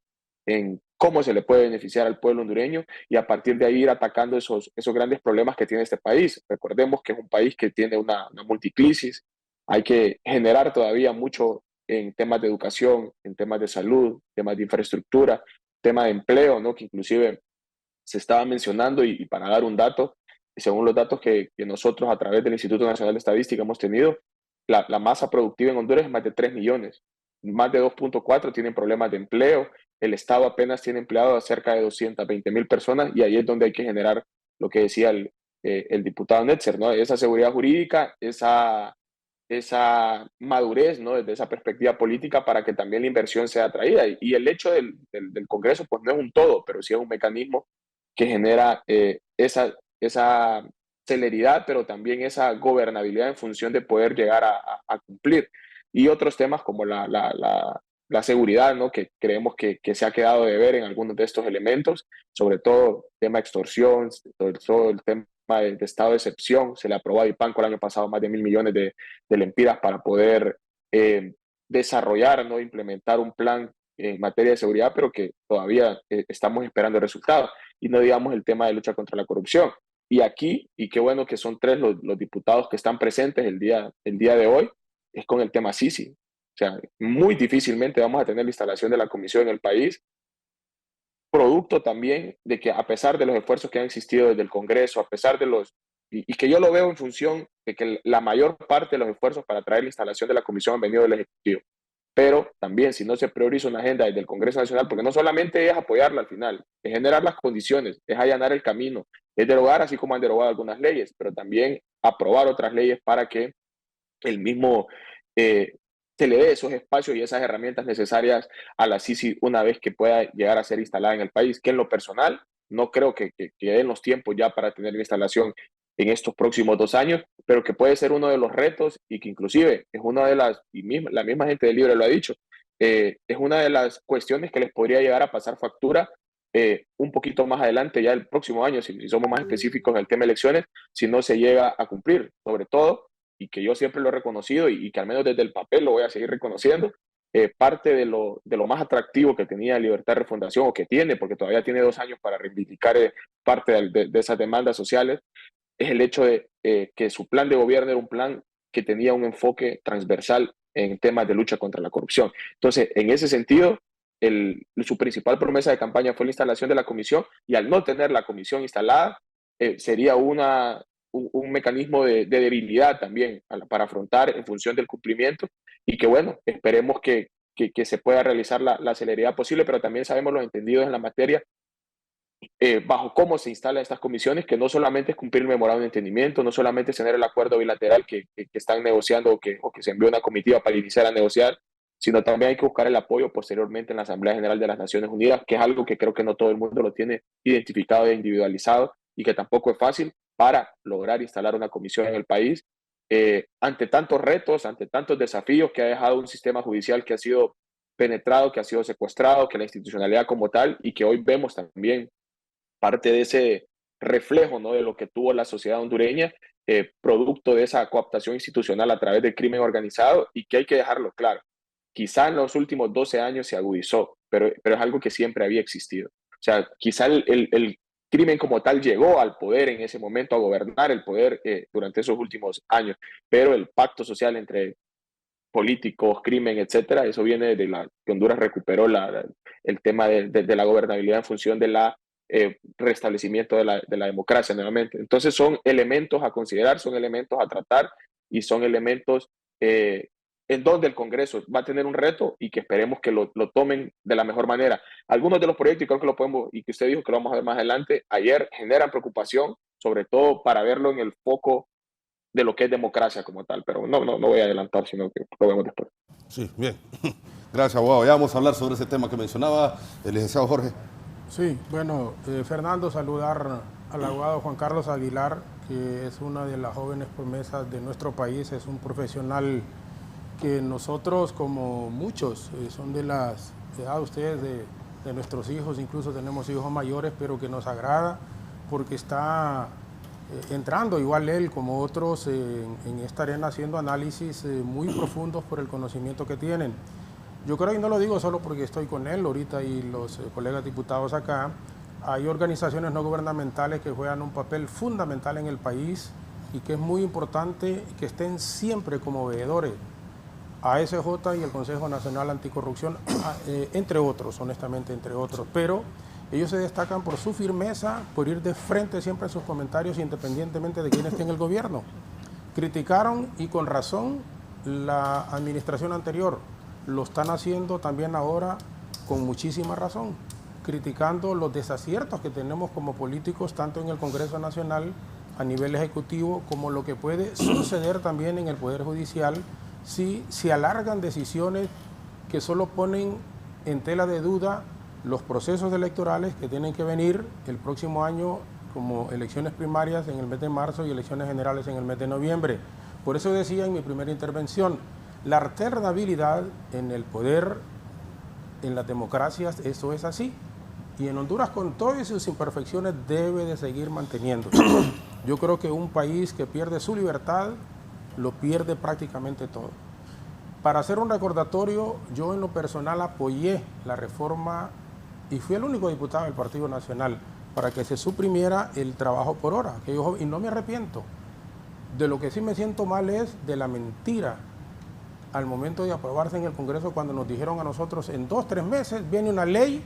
en cómo se le puede beneficiar al pueblo hondureño y a partir de ahí ir atacando esos grandes problemas que tiene este país. Recordemos que es un país que tiene una multicrisis. Hay que generar todavía mucho en temas de educación, en temas de salud, temas de infraestructura, temas de empleo, ¿no?, que inclusive se estaba mencionando y para dar un dato, según los datos que nosotros a través del Instituto Nacional de Estadística hemos tenido, la masa productiva en Honduras es más de 3 millones, más de 2.4 tienen problemas de empleo, el Estado apenas tiene empleado a cerca de 220,000 personas y ahí es donde hay que generar lo que decía el diputado Netzer, ¿no?, esa seguridad jurídica, esa madurez, ¿no?, desde esa perspectiva política para que también la inversión sea atraída. Y el hecho del Congreso pues no es un todo, pero sí es un mecanismo que genera esa celeridad, pero también esa gobernabilidad en función de poder llegar a cumplir. Y otros temas como la la seguridad, ¿no? Que creemos que se ha quedado de ver en algunos de estos elementos, sobre todo el tema de extorsión, sobre todo el tema de estado de excepción. Se le aprobó a Ipanco el año pasado más de 1.000 millones de lempiras para poder desarrollar, ¿no? Implementar un plan en materia de seguridad, pero que todavía estamos esperando resultados. Y no digamos el tema de lucha contra la corrupción. Y aquí, y qué bueno que son 3 los diputados que están presentes el día de hoy, es con el tema Sisi. O sea, muy difícilmente vamos a tener la instalación de la comisión en el país, producto también de que a pesar de los esfuerzos que han existido desde el Congreso, a pesar de y que yo lo veo en función de que la mayor parte de los esfuerzos para traer la instalación de la comisión han venido del Ejecutivo. Pero también si no se prioriza una agenda desde el Congreso Nacional, porque no solamente es apoyarla al final, es generar las condiciones, es allanar el camino, es derogar así como han derogado algunas leyes, pero también aprobar otras leyes para que el mismo se le dé esos espacios y esas herramientas necesarias a la Sisi una vez que pueda llegar a ser instalada en el país, que en lo personal no creo que den los tiempos ya para tener la instalación en estos próximos 2 años, pero que puede ser uno de los retos y que inclusive es una de las, la misma gente del Libre lo ha dicho, es una de las cuestiones que les podría llegar a pasar factura un poquito más adelante, ya el próximo año, si somos más específicos en el tema de elecciones, si no se llega a cumplir, sobre todo, y que yo siempre lo he reconocido y que al menos desde el papel lo voy a seguir reconociendo, parte de lo más atractivo que tenía Libertad de Refundación, o que tiene, porque todavía tiene 2 años para reivindicar parte de esas demandas sociales, es el hecho de que su plan de gobierno era un plan que tenía un enfoque transversal en temas de lucha contra la corrupción. Entonces, en ese sentido, su principal promesa de campaña fue la instalación de la comisión, y al no tener la comisión instalada, sería un mecanismo de debilidad también para afrontar en función del cumplimiento, y que bueno, esperemos que se pueda realizar la celeridad posible, pero también sabemos los entendidos en la materia bajo cómo se instalan estas comisiones, que no solamente es cumplir el memorando de entendimiento, no solamente es tener el acuerdo bilateral que están negociando o que se envió una comitiva para iniciar a negociar, sino también hay que buscar el apoyo posteriormente en la Asamblea General de las Naciones Unidas, que es algo que creo que no todo el mundo lo tiene identificado e individualizado, y que tampoco es fácil para lograr instalar una comisión en el país, ante tantos retos, ante tantos desafíos que ha dejado un sistema judicial que ha sido penetrado, que ha sido secuestrado, que la institucionalidad como tal, y que hoy vemos también parte de ese reflejo, ¿no?, de lo que tuvo la sociedad hondureña, producto de esa cooptación institucional a través del crimen organizado, y que hay que dejarlo claro. Quizá en los últimos 12 años se agudizó, pero es algo que siempre había existido. O sea, quizá el crimen como tal llegó al poder en ese momento, a gobernar el poder durante esos últimos años, pero el pacto social entre políticos, crimen, etcétera, eso viene de que Honduras recuperó el tema de la gobernabilidad en función de la restablecimiento de la democracia nuevamente. Entonces son elementos a considerar, son elementos a tratar, y son elementos en donde el Congreso va a tener un reto, y que esperemos que lo tomen de la mejor manera. Algunos de los proyectos, y creo que lo podemos, y que usted dijo que lo vamos a ver más adelante, ayer generan preocupación, sobre todo para verlo en el foco de lo que es democracia como tal, pero no voy a adelantar, sino que lo vemos después. Sí, bien. Gracias, abogado. Ya vamos a hablar sobre ese tema que mencionaba el licenciado Jorge. Sí, bueno, Fernando, saludar al abogado Juan Carlos Aguilar, que es una de las jóvenes promesas de nuestro país, es un profesional que nosotros, como muchos, son de las edad ustedes de nuestros hijos, incluso tenemos hijos mayores, pero que nos agrada porque está entrando, igual él como otros, en esta arena haciendo análisis muy profundos por el conocimiento que tienen. Yo creo, y no lo digo solo porque estoy con él ahorita y los colegas diputados acá, hay organizaciones no gubernamentales que juegan un papel fundamental en el país y que es muy importante que estén siempre como veedores. ASJ y el Consejo Nacional Anticorrupción, entre otros, honestamente, entre otros, pero ellos se destacan por su firmeza, por ir de frente siempre a sus comentarios independientemente de quién esté en el gobierno. Criticaron, y con razón, la administración anterior. Lo están haciendo también ahora con muchísima razón, criticando los desaciertos que tenemos como políticos, tanto en el Congreso Nacional, a nivel ejecutivo, como lo que puede suceder también en el Poder Judicial, si se alargan decisiones que solo ponen en tela de duda los procesos electorales que tienen que venir el próximo año, como elecciones primarias en el mes de marzo y elecciones generales en el mes de noviembre. Por eso decía en mi primera intervención, la alternabilidad en el poder En las democracias eso es así. Y en Honduras, con todas sus imperfecciones, debe de seguir manteniéndose. Yo creo que un país que pierde su libertad, lo pierde prácticamente todo. Para hacer un recordatorio, yo en lo personal apoyé la reforma y fui el único diputado del Partido Nacional para que se suprimiera el trabajo por hora. Y no me arrepiento. De lo que sí me siento mal es de la mentira al momento de aprobarse en el Congreso, cuando nos dijeron a nosotros en 2 o 3 meses viene una ley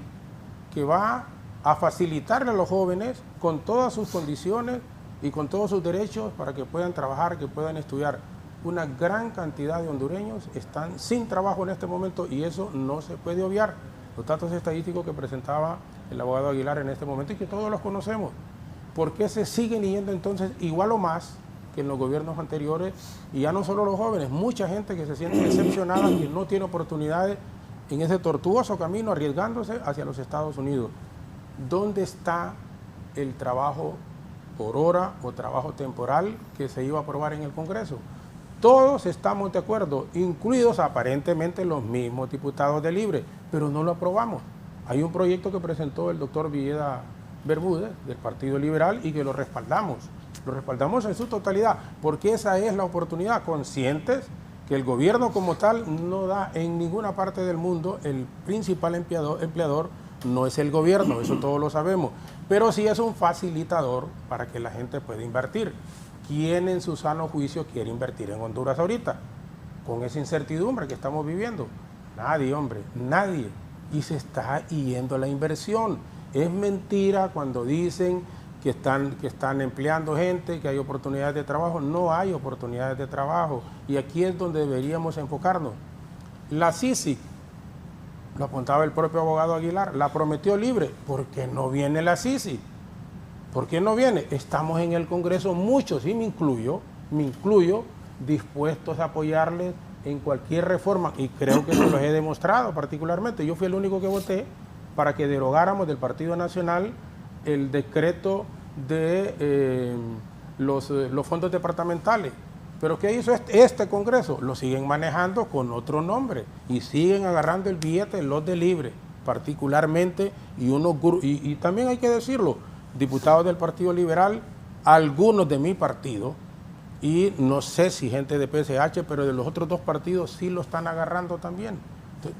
que va a facilitarle a los jóvenes con todas sus condiciones y con todos sus derechos para que puedan trabajar, que puedan estudiar. Una gran cantidad de hondureños están sin trabajo en este momento y eso no se puede obviar. Los datos estadísticos que presentaba el abogado Aguilar en este momento y que todos los conocemos. ¿Por qué se siguen yendo entonces igual o más que en los gobiernos anteriores? Y ya no solo los jóvenes, mucha gente que se siente decepcionada, que no tiene oportunidades en ese tortuoso camino, arriesgándose hacia los Estados Unidos. ¿Dónde está el trabajo por hora o trabajo temporal que se iba a aprobar en el Congreso? Todos estamos de acuerdo, incluidos aparentemente los mismos diputados de Libre, pero no lo aprobamos. Hay un proyecto que presentó el doctor Villeda Bermúdez del Partido Liberal y que lo respaldamos en su totalidad, porque esa es la oportunidad, conscientes que el gobierno como tal no da en ninguna parte del mundo. El principal empleador no es el gobierno, eso todos lo sabemos, pero sí es un facilitador para que la gente pueda invertir. ¿Quién en su sano juicio quiere invertir en Honduras ahorita? Con esa incertidumbre que estamos viviendo. Nadie, hombre, nadie. Y se está yendo la inversión. Es mentira cuando dicen que están empleando gente, que hay oportunidades de trabajo. No hay oportunidades de trabajo. Y aquí es donde deberíamos enfocarnos. La CICI, lo apuntaba el propio abogado Aguilar, la prometió Libre. ¿Por qué no viene la CICI? ¿Por qué no viene? Estamos en el Congreso muchos, y me incluyo, dispuestos a apoyarles en cualquier reforma, y creo que se los he demostrado particularmente. Yo fui el único que voté para que derogáramos del Partido Nacional el decreto de los fondos departamentales. Pero ¿qué hizo este Congreso? Lo siguen manejando con otro nombre y siguen agarrando el billete los de Libre, particularmente, y también hay que decirlo, diputados del Partido Liberal, algunos de mi partido, y no sé si gente de PSH, pero de los otros 2 partidos sí lo están agarrando también,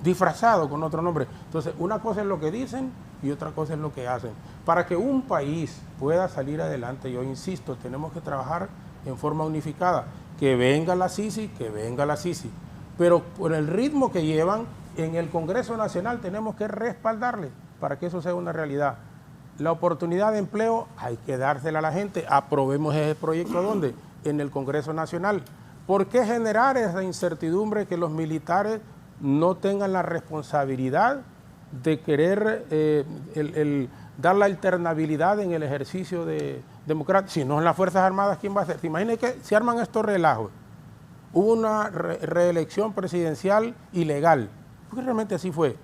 disfrazado con otro nombre. Entonces, una cosa es lo que dicen y otra cosa es lo que hacen. Para que un país pueda salir adelante, yo insisto, tenemos que trabajar en forma unificada. Que venga la CICI, pero por el ritmo que llevan en el Congreso Nacional tenemos que respaldarles para que eso sea una realidad. La oportunidad de empleo hay que dársela a la gente. Aprobemos ese proyecto, ¿dónde? En el Congreso Nacional. ¿Por qué generar esa incertidumbre que los militares no tengan la responsabilidad de querer dar la alternabilidad en el ejercicio de democracia? Si no en las Fuerzas Armadas, ¿quién va a hacer? ¿Se imaginan que se arman estos relajos? Hubo una reelección presidencial ilegal, porque realmente así fue,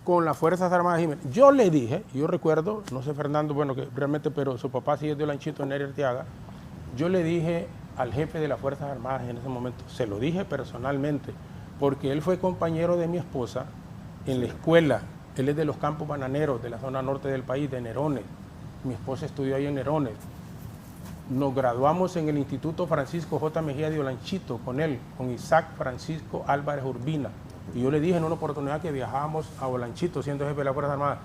con las Fuerzas Armadas Jiménez. Yo le dije, yo recuerdo, no sé Fernando, bueno, que realmente, pero su papá sí es de Olanchito, Nery Arteaga, yo le dije al jefe de las Fuerzas Armadas en ese momento, se lo dije personalmente, porque él fue compañero de mi esposa en la escuela. Él es de los campos bananeros de la zona norte del país, de Nerones. Mi esposa estudió ahí en Nerones. Nos graduamos en el Instituto Francisco J. Mejía de Olanchito con él, con Isaac Francisco Álvarez Urbina. Y yo le dije en una oportunidad que viajábamos a Olanchito, siendo jefe de las Fuerzas Armadas,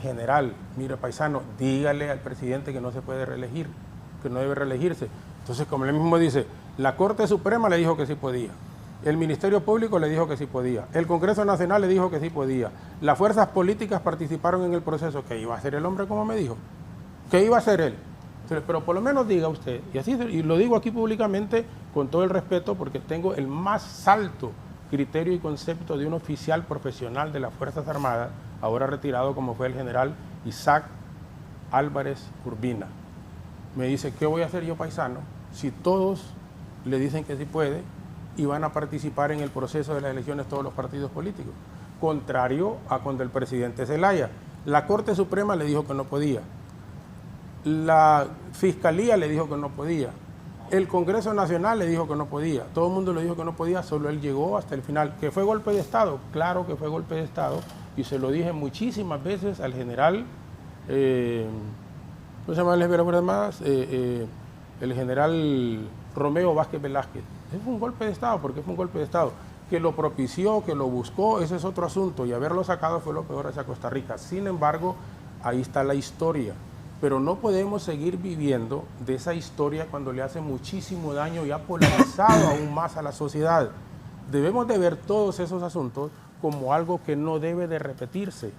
general, mire paisano, dígale al presidente que no se puede reelegir, que no debe reelegirse. Entonces, como él mismo dice, la Corte Suprema le dijo que sí podía. El Ministerio Público le dijo que sí podía. El Congreso Nacional le dijo que sí podía. Las fuerzas políticas participaron en el proceso. ¿Qué iba a hacer el hombre, como me dijo? ¿Qué iba a hacer él? Entonces, pero por lo menos diga usted, y lo digo aquí públicamente con todo el respeto, porque tengo el más alto criterio y concepto de un oficial profesional de las Fuerzas Armadas, ahora retirado como fue el general Isaac Álvarez Urbina. Me dice, ¿qué voy a hacer yo, paisano, si todos le dicen que sí puede y van a participar en el proceso de las elecciones todos los partidos políticos? Contrario a cuando el presidente Zelaya, la Corte Suprema le dijo que no podía, la Fiscalía le dijo que no podía, El Congreso Nacional le dijo que no podía, todo el mundo le dijo que no podía, solo él llegó hasta el final. ¿Que fue golpe de Estado? Claro que fue golpe de Estado, y se lo dije muchísimas veces al general, ¿cómo se llama el general Romeo Vázquez Velázquez. Ese fue un golpe de Estado, porque fue un golpe de Estado. Que lo propició, que lo buscó, ese es otro asunto, y haberlo sacado fue lo peor hacia Costa Rica. Sin embargo, ahí está la historia. Pero no podemos seguir viviendo de esa historia cuando le hace muchísimo daño y ha polarizado aún más a la sociedad. Debemos de ver todos esos asuntos como algo que no debe de repetirse.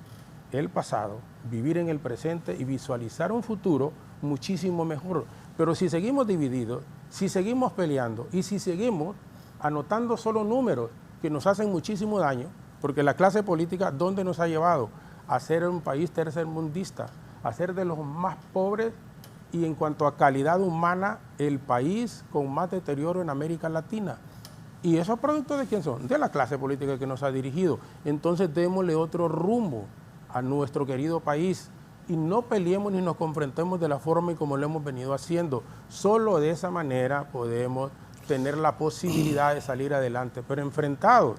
El pasado, vivir en el presente y visualizar un futuro muchísimo mejor. Pero si seguimos divididos, si seguimos peleando y si seguimos anotando solo números que nos hacen muchísimo daño, porque la clase política, ¿dónde nos ha llevado? A ser un país tercermundista, a ser de los más pobres y en cuanto a calidad humana, el país con más deterioro en América Latina. ¿Y esos productos de quién son? De la clase política que nos ha dirigido. Entonces démosle otro rumbo a nuestro querido país y no peleemos ni nos confrontemos de la forma y como lo hemos venido haciendo. Solo de esa manera podemos tener la posibilidad de salir adelante, pero enfrentados.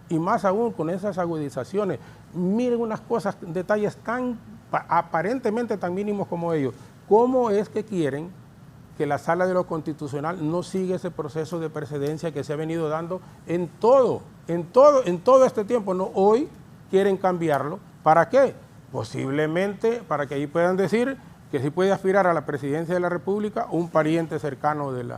Y más aún con esas agudizaciones. Miren unas cosas, detalles tan aparentemente tan mínimos como ellos. ¿Cómo es que quieren que la Sala de lo Constitucional no siga ese proceso de precedencia que se ha venido dando en todo este tiempo? No, hoy quieren cambiarlo. ¿Para qué? Posiblemente para que ahí puedan decir que sí puede aspirar a la presidencia de la República un pariente cercano del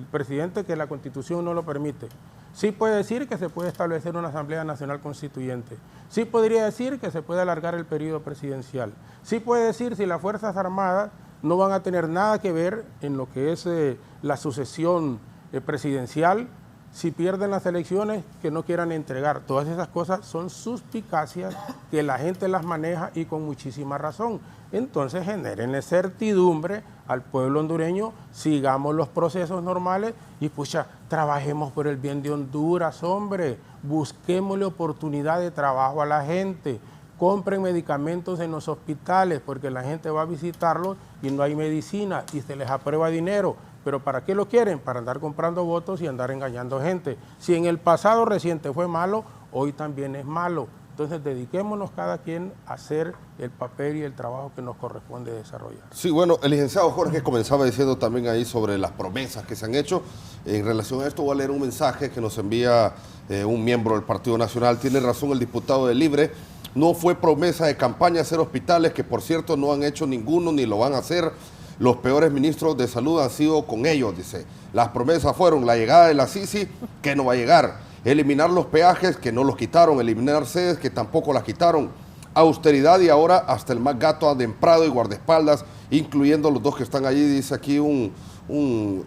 presidente, que la Constitución no lo permite. Sí puede decir que se puede establecer una Asamblea Nacional Constituyente. Sí podría decir que se puede alargar el periodo presidencial. Sí puede decir si las Fuerzas Armadas no van a tener nada que ver en lo que es la sucesión presidencial, si pierden las elecciones, que no quieran entregar. Todas esas cosas son suspicacias que la gente las maneja y con muchísima razón. Entonces generen certidumbre al pueblo hondureño, sigamos los procesos normales y pucha, trabajemos por el bien de Honduras, hombre, busquémosle oportunidad de trabajo a la gente, compren medicamentos en los hospitales porque la gente va a visitarlos y no hay medicina y se les aprueba dinero. ¿Pero para qué lo quieren? Para andar comprando votos y andar engañando gente. Si en el pasado reciente fue malo, hoy también es malo. Entonces dediquémonos cada quien a hacer el papel y el trabajo que nos corresponde desarrollar. Sí, bueno, el licenciado Jorge comenzaba diciendo también ahí sobre las promesas que se han hecho. En relación a esto voy a leer un mensaje que nos envía un miembro del Partido Nacional. Tiene razón el diputado de Libre. No fue promesa de campaña hacer hospitales, que por cierto no han hecho ninguno ni lo van a hacer. Los peores ministros de salud han sido con ellos, dice. Las promesas fueron la llegada de la Sisi, que no va a llegar. Eliminar los peajes, que no los quitaron. Eliminar sedes, que tampoco las quitaron. Austeridad y ahora hasta el más gato ademprado y guardaespaldas, incluyendo los dos que están allí, dice aquí un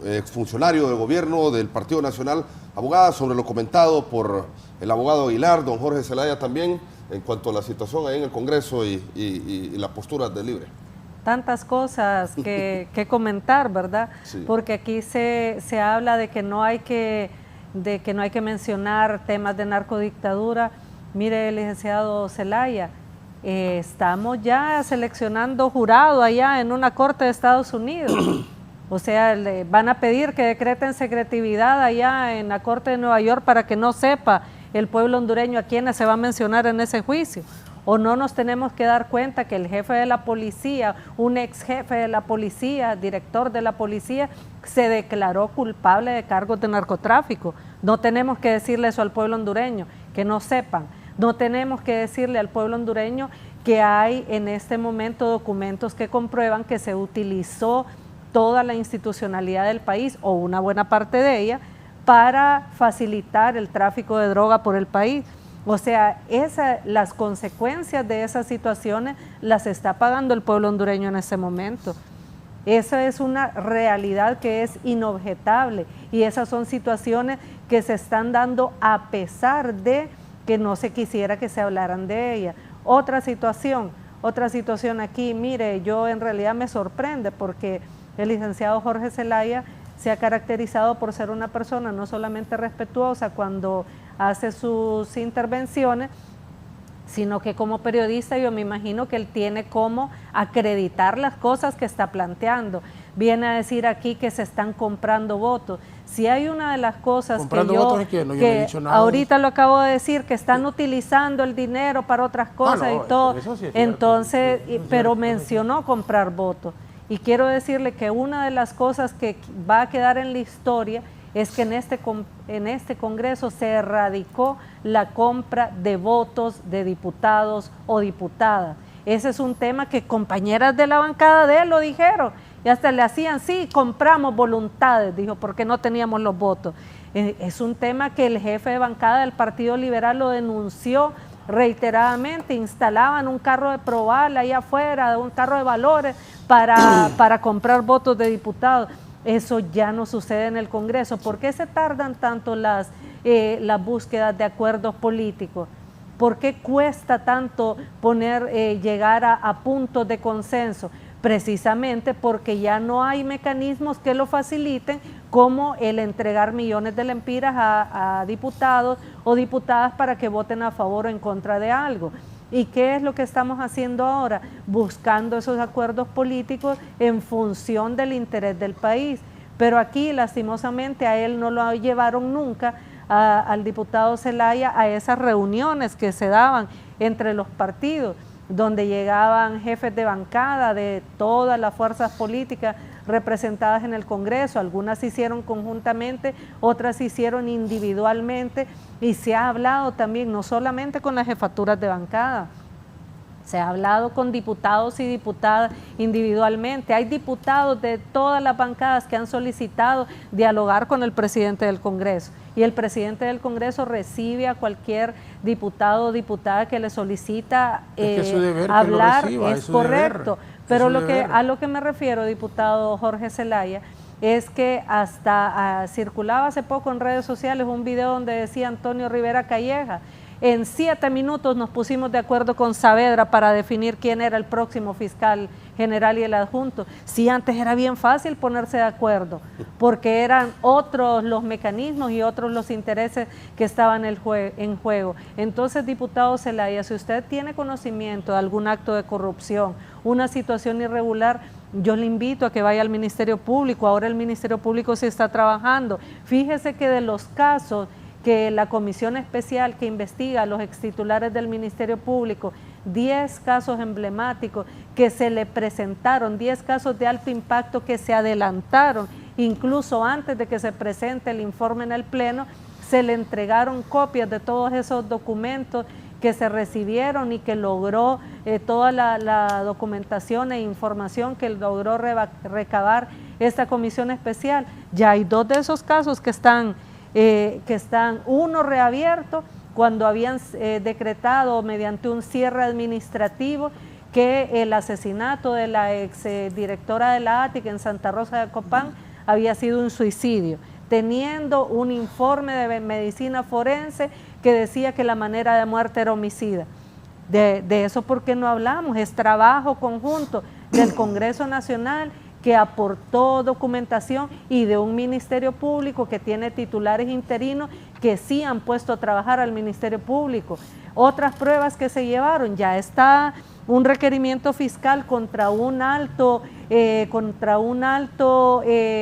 exfuncionario del gobierno del Partido Nacional. Abogada, sobre lo comentado por el abogado Aguilar, don Jorge Zelaya también, en cuanto a la situación ahí en el Congreso y la postura de Libre. Tantas cosas que comentar, ¿verdad? Sí. Porque aquí se habla de que no hay que mencionar temas de narcodictadura. Mire, licenciado Zelaya, estamos ya seleccionando jurado allá en una corte de Estados Unidos. O sea, le van a pedir que decreten secretividad allá en la corte de Nueva York para que no sepa el pueblo hondureño a quiénes se va a mencionar en ese juicio. ¿O no nos tenemos que dar cuenta que el jefe de la policía, un ex jefe de la policía, director de la policía, se declaró culpable de cargos de narcotráfico? No tenemos que decirle eso al pueblo hondureño, que no sepan. No tenemos que decirle al pueblo hondureño que hay en este momento documentos que comprueban que se utilizó toda la institucionalidad del país, o una buena parte de ella, para facilitar el tráfico de droga por el país. O sea, las consecuencias de esas situaciones las está pagando el pueblo hondureño en este momento. Esa es una realidad que es inobjetable y esas son situaciones que se están dando a pesar de que no se quisiera que se hablaran de ellas. Otra situación aquí, mire, yo en realidad me sorprende porque el licenciado Jorge Zelaya se ha caracterizado por ser una persona no solamente respetuosa cuando hace sus intervenciones, sino que como periodista yo me imagino que él tiene cómo acreditar las cosas que está planteando. viene a decir aquí que se están comprando votos. Si hay una de las cosas comprando que yo, votos es que no, yo no he dicho nada ahorita lo acabo de decir, que están utilizando el dinero para otras cosas y todo, eso sí es cierto, entonces, eso es pero cierto, mencionó comprar votos. Y quiero decirle que una de las cosas que va a quedar en la historia es que en este Congreso se erradicó la compra de votos de diputados o diputadas. Ese es un tema que compañeras de la bancada de él lo dijeron, y hasta le hacían, sí, compramos voluntades, dijo, porque no teníamos los votos. Es un tema que el jefe de bancada del Partido Liberal lo denunció reiteradamente. Instalaban un carro de Proval ahí afuera, un carro de valores para comprar votos de diputados. Eso ya no sucede en el Congreso. ¿Por qué se tardan tanto las búsquedas de acuerdos políticos? ¿Por qué cuesta tanto llegar a puntos de consenso? Precisamente porque ya no hay mecanismos que lo faciliten, como el entregar millones de lempiras a diputados o diputadas para que voten a favor o en contra de algo. ¿Y qué es lo que estamos haciendo ahora? Buscando esos acuerdos políticos en función del interés del país. Pero aquí, lastimosamente, a él no lo llevaron nunca, al diputado Zelaya, a esas reuniones que se daban entre los partidos, donde llegaban jefes de bancada de todas las fuerzas políticas representadas en el Congreso. Algunas se hicieron conjuntamente, otras se hicieron individualmente, y se ha hablado también no solamente con las jefaturas de bancada, se ha hablado con diputados y diputadas individualmente. Hay diputados de todas las bancadas que han solicitado dialogar con el presidente del Congreso, y el presidente del Congreso recibe a cualquier diputado o diputada que le solicita hablar, es correcto. Pero a lo que me refiero, diputado Jorge Zelaya, es que hasta circulaba hace poco en redes sociales un video donde decía Antonio Rivera Calleja: en 7 minutos nos pusimos de acuerdo con Saavedra para definir quién era el próximo fiscal general y el adjunto. Sí, antes era bien fácil ponerse de acuerdo, porque eran otros los mecanismos y otros los intereses que estaban en juego. Entonces, diputado Zelaya, si usted tiene conocimiento de algún acto de corrupción, una situación irregular, yo le invito a que vaya al Ministerio Público. Ahora el Ministerio Público sí está trabajando. Fíjese que de los casos que la comisión especial que investiga a los extitulares del Ministerio Público, 10 casos emblemáticos que se le presentaron, 10 casos de alto impacto que se adelantaron, incluso antes de que se presente el informe en el Pleno, se le entregaron copias de todos esos documentos que se recibieron y que logró toda la documentación e información que logró recabar esta comisión especial. Ya hay 2 de esos casos que están uno reabierto, cuando habían decretado mediante un cierre administrativo que el asesinato de la exdirectora de la ATIC en Santa Rosa de Copán había sido un suicidio, teniendo un informe de medicina forense que decía que la manera de muerte era homicida. De eso, ¿por qué no hablamos? Es trabajo conjunto del Congreso Nacional, que aportó documentación, y de un Ministerio Público que tiene titulares interinos que sí han puesto a trabajar al Ministerio Público. Otras pruebas que se llevaron, ya está un requerimiento fiscal contra un alto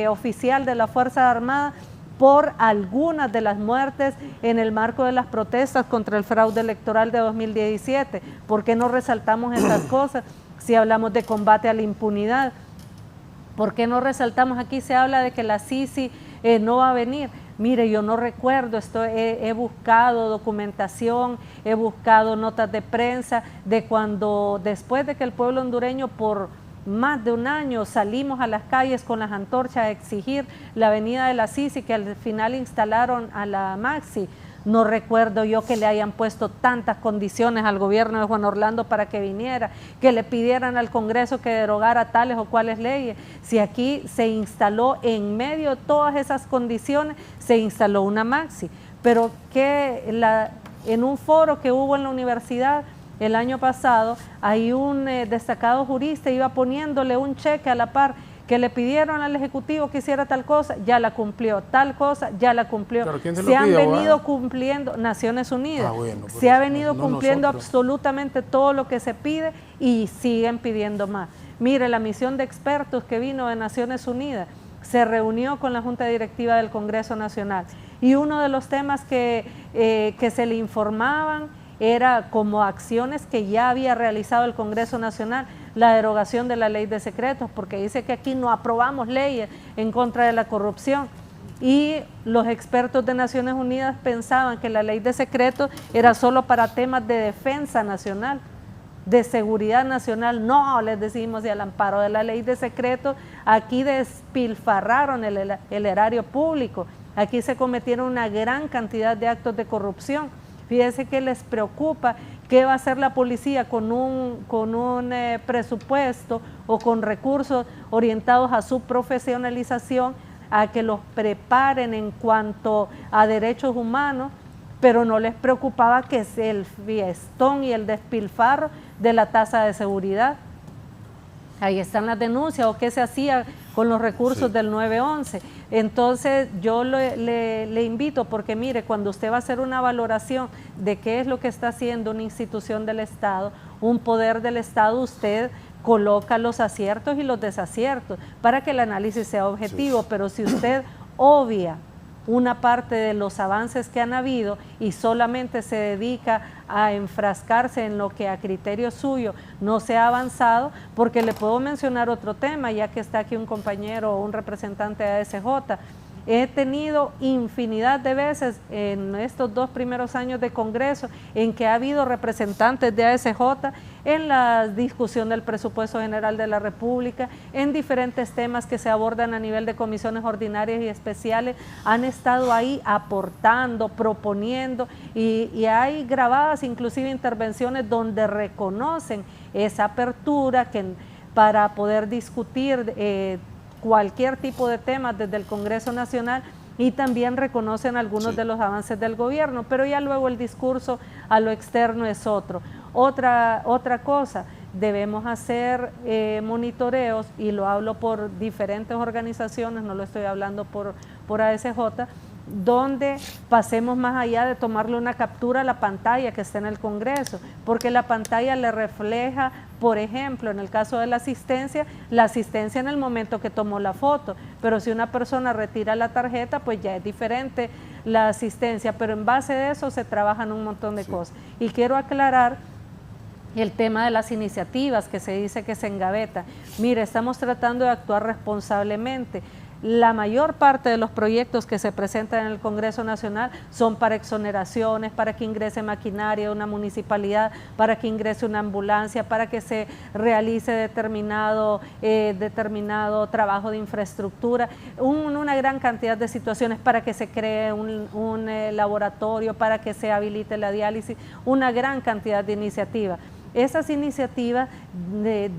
oficial de la Fuerza Armada por algunas de las muertes en el marco de las protestas contra el fraude electoral de 2017. ¿Por qué no resaltamos esas cosas si hablamos de combate a la impunidad? ¿Por qué no resaltamos? Aquí se habla de que la Sisi no va a venir. Mire, yo no recuerdo, he buscado documentación, he buscado notas de prensa de cuando, después de que el pueblo hondureño por más de un año salimos a las calles con las antorchas a exigir la venida de la Sisi, que al final instalaron a la Maxi. No recuerdo yo que le hayan puesto tantas condiciones al gobierno de Juan Orlando para que viniera, que le pidieran al Congreso que derogara tales o cuales leyes. Si aquí se instaló, en medio de todas esas condiciones, se instaló una Maxi. Pero que en un foro que hubo en la universidad el año pasado, ahí un destacado jurista iba poniéndole un cheque a la par que le pidieron al Ejecutivo que hiciera tal cosa, ya la cumplió, tal cosa, ya la cumplió. Se han venido cumpliendo, Naciones Unidas, se ha venido cumpliendo absolutamente todo lo que se pide y siguen pidiendo más. Mire, la misión de expertos que vino de Naciones Unidas se reunió con la Junta Directiva del Congreso Nacional y uno de los temas que se le informaban era como acciones que ya había realizado el Congreso Nacional, la derogación de la ley de secretos, porque dice que aquí no aprobamos leyes en contra de la corrupción. Y los expertos de Naciones Unidas pensaban que la ley de secretos era solo para temas de defensa nacional, de seguridad nacional. No, les decimos, y al amparo de la ley de secretos, aquí despilfarraron el erario público, aquí se cometieron una gran cantidad de actos de corrupción. Fíjense que les preocupa qué va a hacer la policía con un presupuesto o con recursos orientados a su profesionalización, a que los preparen en cuanto a derechos humanos, pero no les preocupaba que es el fiestón y el despilfarro de la tasa de seguridad. Ahí están las denuncias, o qué se hacía con los recursos del 911. Entonces yo le invito, porque mire, cuando usted va a hacer una valoración de qué es lo que está haciendo una institución del Estado, un poder del Estado, usted coloca los aciertos y los desaciertos para que el análisis sea objetivo, pero si usted obvia una parte de los avances que han habido y solamente se dedica a enfrascarse en lo que a criterio suyo no se ha avanzado, porque le puedo mencionar otro tema, ya que está aquí un compañero o un representante de ASJ. He tenido infinidad de veces en estos 2 primeros años de Congreso en que ha habido representantes de ASJ en la discusión del presupuesto general de la República, en diferentes temas que se abordan a nivel de comisiones ordinarias y especiales, han estado ahí aportando, proponiendo y hay grabadas inclusive intervenciones donde reconocen esa apertura para poder discutir cualquier tipo de temas desde el Congreso Nacional, y también reconocen algunos de los avances del gobierno, pero ya luego el discurso a lo externo es otro. Otra cosa, debemos hacer monitoreos, y lo hablo por diferentes organizaciones, no lo estoy hablando por ASJ, donde pasemos más allá de tomarle una captura a la pantalla que está en el Congreso, porque la pantalla le refleja, por ejemplo, en el caso de la asistencia en el momento que tomó la foto, pero si una persona retira la tarjeta, pues ya es diferente la asistencia, pero en base de eso se trabajan un montón de cosas. Y quiero aclarar el tema de las iniciativas que se dice que se engavetan. Mire, estamos tratando de actuar responsablemente. La mayor parte de los proyectos que se presentan en el Congreso Nacional son para exoneraciones, para que ingrese maquinaria de una municipalidad, para que ingrese una ambulancia, para que se realice determinado trabajo de infraestructura, una gran cantidad de situaciones, para que se cree un laboratorio, para que se habilite la diálisis, una gran cantidad de iniciativas. Esas iniciativas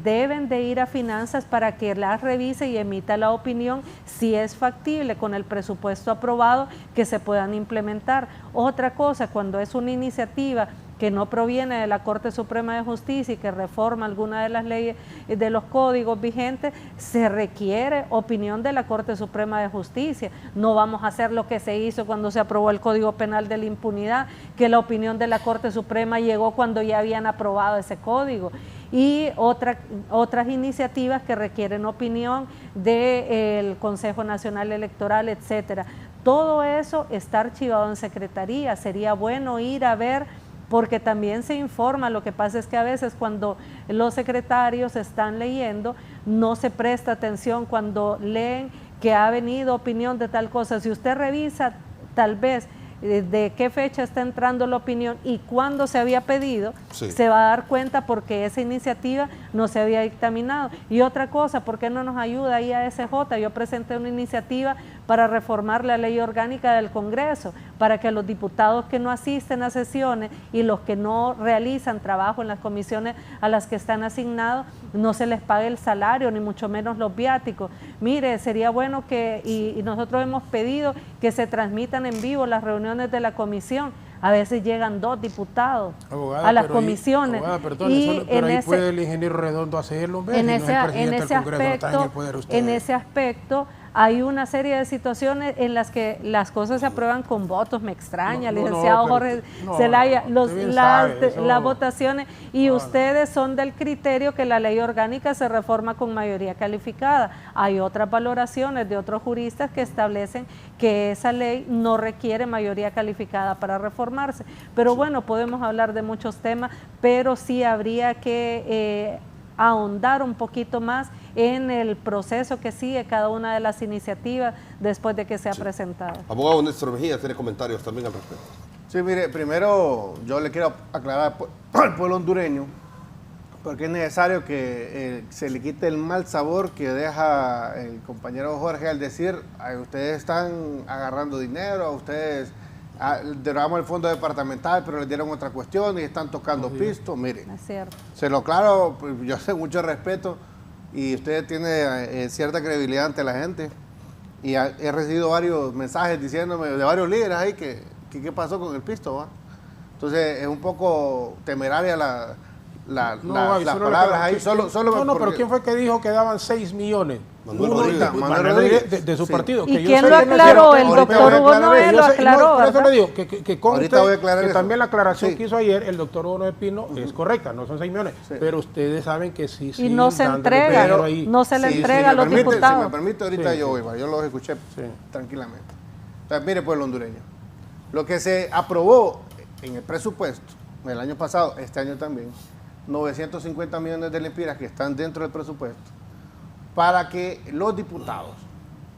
deben de ir a finanzas para que las revise y emita la opinión si es factible con el presupuesto aprobado que se puedan implementar. Otra cosa, cuando es una iniciativa que no proviene de la Corte Suprema de Justicia y que reforma alguna de las leyes de los códigos vigentes, se requiere opinión de la Corte Suprema de Justicia. No vamos a hacer lo que se hizo cuando se aprobó el Código Penal de la Impunidad, que la opinión de la Corte Suprema llegó cuando ya habían aprobado ese código. Y otras iniciativas que requieren opinión del Consejo Nacional Electoral, etcétera. Todo eso está archivado en Secretaría. Sería bueno ir a ver, porque también se informa. Lo que pasa es que a veces cuando los secretarios están leyendo, no se presta atención cuando leen que ha venido opinión de tal cosa. Si usted revisa tal vez de qué fecha está entrando la opinión y cuándo se había pedido, se va a dar cuenta porque esa iniciativa no se había dictaminado. Y otra cosa, ¿por qué no nos ayuda ahí a ASJ? Yo presenté una iniciativa para reformar la ley orgánica del Congreso, para que los diputados que no asisten a sesiones y los que no realizan trabajo en las comisiones a las que están asignados, no se les pague el salario, ni mucho menos los viáticos. Mire, sería bueno que, y nosotros hemos pedido que se transmitan en vivo las reuniones de la comisión. a veces llegan 2 diputados Abogada, a las pero comisiones. Abogada, perdón, y pero ahí puede el ingeniero Redondo hacerlo, ¿ves? en Si no es el ese presidente del Congreso, no está en el poder usted. en ese aspecto hay una serie de situaciones en las que las cosas se aprueban con votos, me extraña, licenciado Jorge Zelaya, las votaciones, y ustedes son del criterio que la ley orgánica se reforma con mayoría calificada. Hay otras valoraciones de otros juristas que establecen que esa ley no requiere mayoría calificada para reformarse. Pero bueno, podemos hablar de muchos temas, pero sí habría que ahondar un poquito más en el proceso que sigue cada una de las iniciativas después de que sea presentada. Abogado Néstor Mejía tiene comentarios también al respecto. Sí, mire, primero yo le quiero aclarar al pueblo hondureño, porque es necesario que se le quite el mal sabor que deja el compañero Jorge al decir, ustedes están agarrando dinero, a ustedes derogamos el fondo departamental, pero les dieron otra cuestión y están tocando pisto. Mire, Es cierto. se lo aclaro, pues, yo sé mucho respeto y usted tiene cierta credibilidad ante la gente. Y he recibido varios mensajes diciéndome de varios líderes ahí que qué pasó con el pisto, ¿va? Entonces es un poco temeraria las palabras ahí. Pero ¿quién fue que dijo que daban 6 millones? Manuel Rodríguez. De su partido. ¿Y que quién yo lo sé que no es aclaró? cierto. El doctor Hugo Noé lo aclaró, Por eso ¿verdad? le digo que conste Ahorita voy a aclarar que eso. también la aclaración Sí. que hizo ayer el doctor Hugo Noé Pino es correcta, no son 6 millones, pero ustedes saben que sí. Y no se entrega, no se le entrega a los diputados. Si me permite, ahorita Sí, yo sí. voy, yo los escuché tranquilamente. Entonces, mire, pueblo hondureño, lo que se aprobó en el presupuesto el año pasado, este año también, 950 millones de lempiras que están dentro del presupuesto, para que los diputados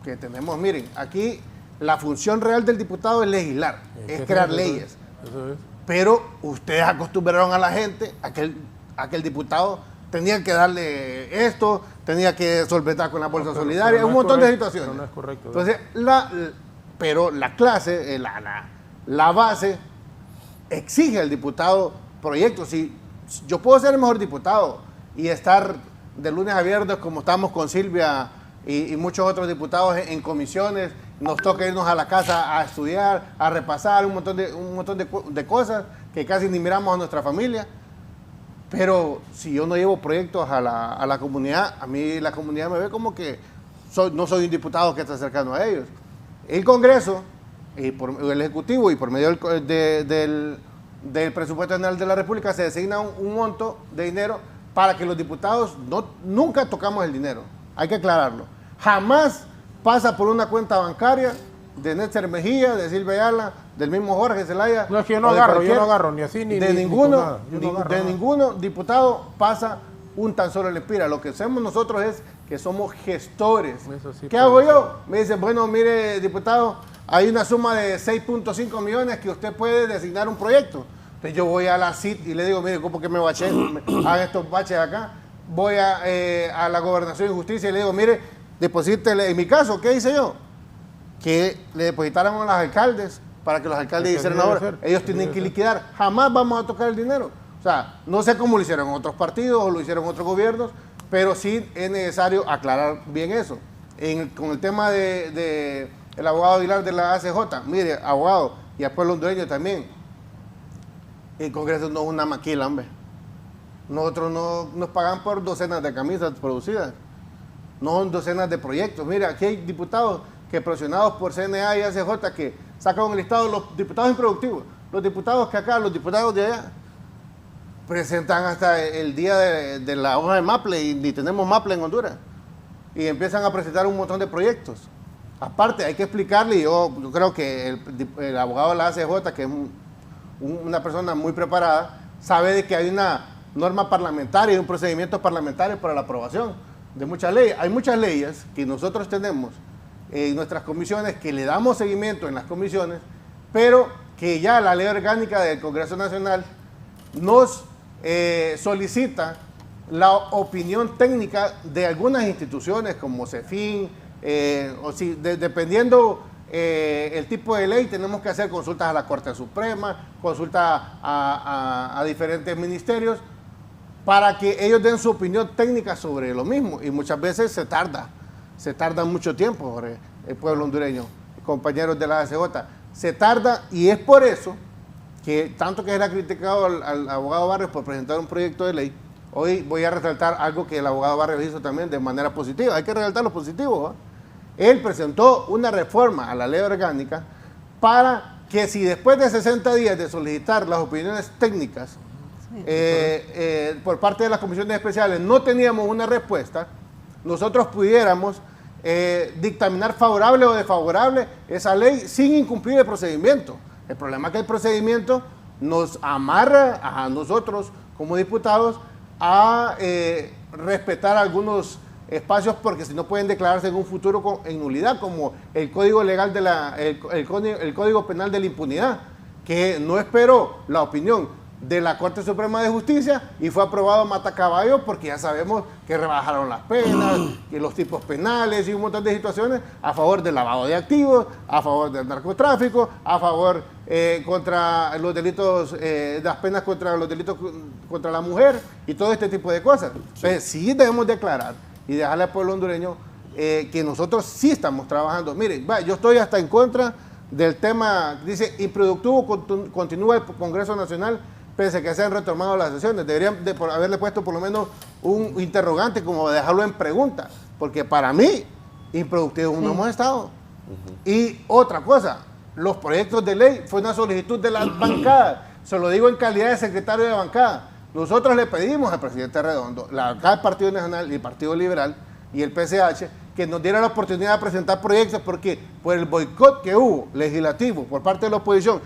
que tenemos, miren, aquí la función real del diputado es legislar, es crear leyes. Eso es. Pero ustedes acostumbraron a la gente a que el diputado tenía que darle esto, tenía que solventar con la bolsa solidaria, un montón de situaciones. No es correcto. Entonces, pero la clase, la base, exige al diputado proyectos. Si yo puedo ser el mejor diputado y estar de lunes a viernes como estamos con Silvia y muchos otros diputados en comisiones, nos toca irnos a la casa a estudiar, a repasar un montón de cosas que casi ni miramos a nuestra familia. Pero si yo no llevo proyectos a la comunidad, a mí la comunidad me ve como que no soy un diputado que está cercano a ellos. El Congreso, el Ejecutivo y por medio del Presupuesto General de la República se designa un monto de dinero para que los diputados nunca tocamos el dinero. Hay que aclararlo. Jamás pasa por una cuenta bancaria de Néstor Mejía, de Silvia Ayala, del mismo Jorge Zelaya. No, es que yo no agarro, ni así ni de ni ninguno, con nada. Yo no agarro de nada. ninguno diputado pasa un tan solo lempira. Lo que hacemos nosotros es que somos gestores. Eso sí ¿Qué puede hago ser. yo? Me dicen, bueno, mire, diputado, hay una suma de 6.5 millones que usted puede designar un proyecto. Entonces yo voy a la CIT y le digo, mire, ¿cómo que me baché? Hagan estos baches acá. Voy a la Gobernación y Justicia y le digo, mire, deposítele. En mi caso, ¿qué hice yo? Que le depositaran a los alcaldes para que los alcaldes Es que hicieran debe ahora. ser, Ellos tienen que liquidar. Jamás vamos a tocar el dinero. O sea, no sé cómo lo hicieron otros partidos o lo hicieron otros gobiernos, pero sí es necesario aclarar bien eso. Con el tema de el abogado Aguilar de la ACJ, mire, abogado, y al pueblo hondureño también, el Congreso no es una maquila, hombre. Nosotros no nos pagan por docenas de camisas producidas, no son docenas de proyectos. Mira, aquí hay diputados que presionados por CNA y ACJ que sacan un listado de los diputados improductivos, los diputados que acá, los diputados de allá, presentan hasta el día de la hoja de Maple y ni tenemos Maple en Honduras. Y empiezan a presentar un montón de proyectos. Aparte, hay que explicarle, y yo creo que el abogado de la ACJ, que es una persona muy preparada, sabe de que hay una norma parlamentaria y un procedimiento parlamentario para la aprobación de muchas leyes. Hay muchas leyes que nosotros tenemos en nuestras comisiones, que le damos seguimiento en las comisiones, pero que ya la ley orgánica del Congreso Nacional nos solicita la opinión técnica de algunas instituciones como CEFIN, o si, dependiendo el tipo de ley, tenemos que hacer consultas a la Corte Suprema, consultas a diferentes ministerios, para que ellos den su opinión técnica sobre lo mismo. Y muchas veces se tarda mucho tiempo, Jorge, el pueblo hondureño, compañeros de la ACJ, se tarda, y es por eso que tanto que era criticado al abogado Barrios por presentar un proyecto de ley, hoy voy a resaltar algo que el abogado Barrios hizo también de manera positiva. Hay que resaltar lo positivo, ¿eh? Él presentó una reforma a la ley orgánica para que si después de 60 días de solicitar las opiniones técnicas por parte de las comisiones especiales no teníamos una respuesta, nosotros pudiéramos dictaminar favorable o desfavorable esa ley sin incumplir el procedimiento. El problema es que el procedimiento nos amarra a nosotros como diputados a respetar algunos espacios porque si no pueden declararse en un futuro en nulidad, como el código legal de el código penal de la impunidad, que no esperó la opinión de la Corte Suprema de Justicia y fue aprobado matacaballo porque ya sabemos que rebajaron las penas, que los tipos penales y un montón de situaciones a favor del lavado de activos, a favor del narcotráfico, a favor contra los delitos, las penas contra los delitos contra la mujer y todo este tipo de cosas. Entonces sí debemos declarar y dejarle al pueblo hondureño que nosotros sí estamos trabajando. Miren, yo estoy hasta en contra del tema, dice, improductivo continúa el Congreso Nacional pese a que se han retomado las sesiones. Deberían de haberle puesto por lo menos un interrogante, como dejarlo en pregunta, porque para mí, improductivos no hemos estado. Y otra cosa, los proyectos de ley fue una solicitud de las bancadas, se lo digo en calidad de secretario de bancada. Nosotros le pedimos al presidente Redondo, la bancada del Partido Nacional y el Partido Liberal y el PCH, que nos diera la oportunidad de presentar proyectos porque por el boicot que hubo legislativo por parte de la oposición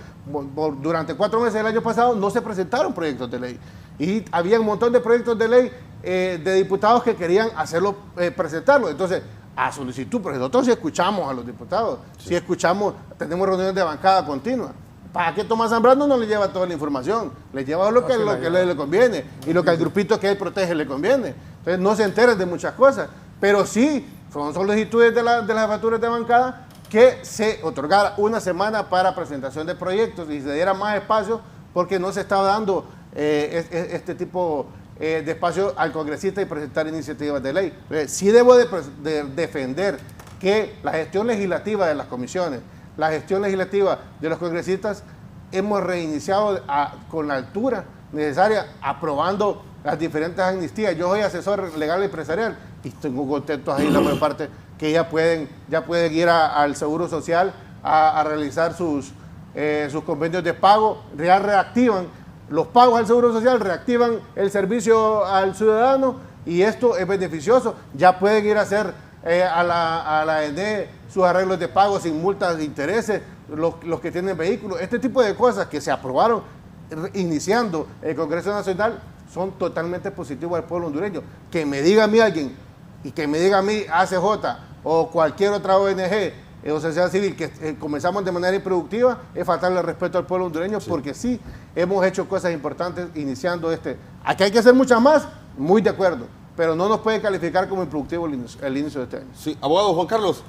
durante 4 meses del año pasado no se presentaron proyectos de ley y había un montón de proyectos de ley de diputados que querían hacerlo, presentarlo. Entonces, a solicitud, pero nosotros sí escuchamos a los diputados, sí escuchamos, tenemos reuniones de bancada continua. ¿Para qué Tomás Zambrano no le lleva toda la información? Le lleva lo que le conviene y lo que al grupito que él protege le conviene. Entonces no se enteran de muchas cosas, pero sí son solicitudes de las facturas de bancada que se otorgara una semana para presentación de proyectos y se diera más espacio porque no se estaba dando este tipo de espacio al congresista y presentar iniciativas de ley. Entonces, sí debo de defender que la gestión legislativa de las comisiones, la gestión legislativa de los congresistas, hemos reiniciado con la altura necesaria, aprobando las diferentes amnistías. Yo soy asesor legal y empresarial y tengo contentos ahí la mayor parte que ya pueden ir al Seguro Social a realizar sus convenios de pago, reactivan los pagos al Seguro Social, reactivan el servicio al ciudadano y esto es beneficioso. Ya pueden ir a hacer a la ENE sus arreglos de pago sin multas de intereses, los que tienen vehículos. Este tipo de cosas que se aprobaron iniciando el Congreso Nacional son totalmente positivos al pueblo hondureño. Que me diga a mí alguien y que me diga a mí ACJ o cualquier otra ONG o sociedad civil que comenzamos de manera improductiva es faltarle el respeto al pueblo hondureño, porque sí hemos hecho cosas importantes iniciando Aquí hay que hacer muchas más, muy de acuerdo, pero no nos puede calificar como improductivo el inicio de este año. Sí, abogado Juan Carlos.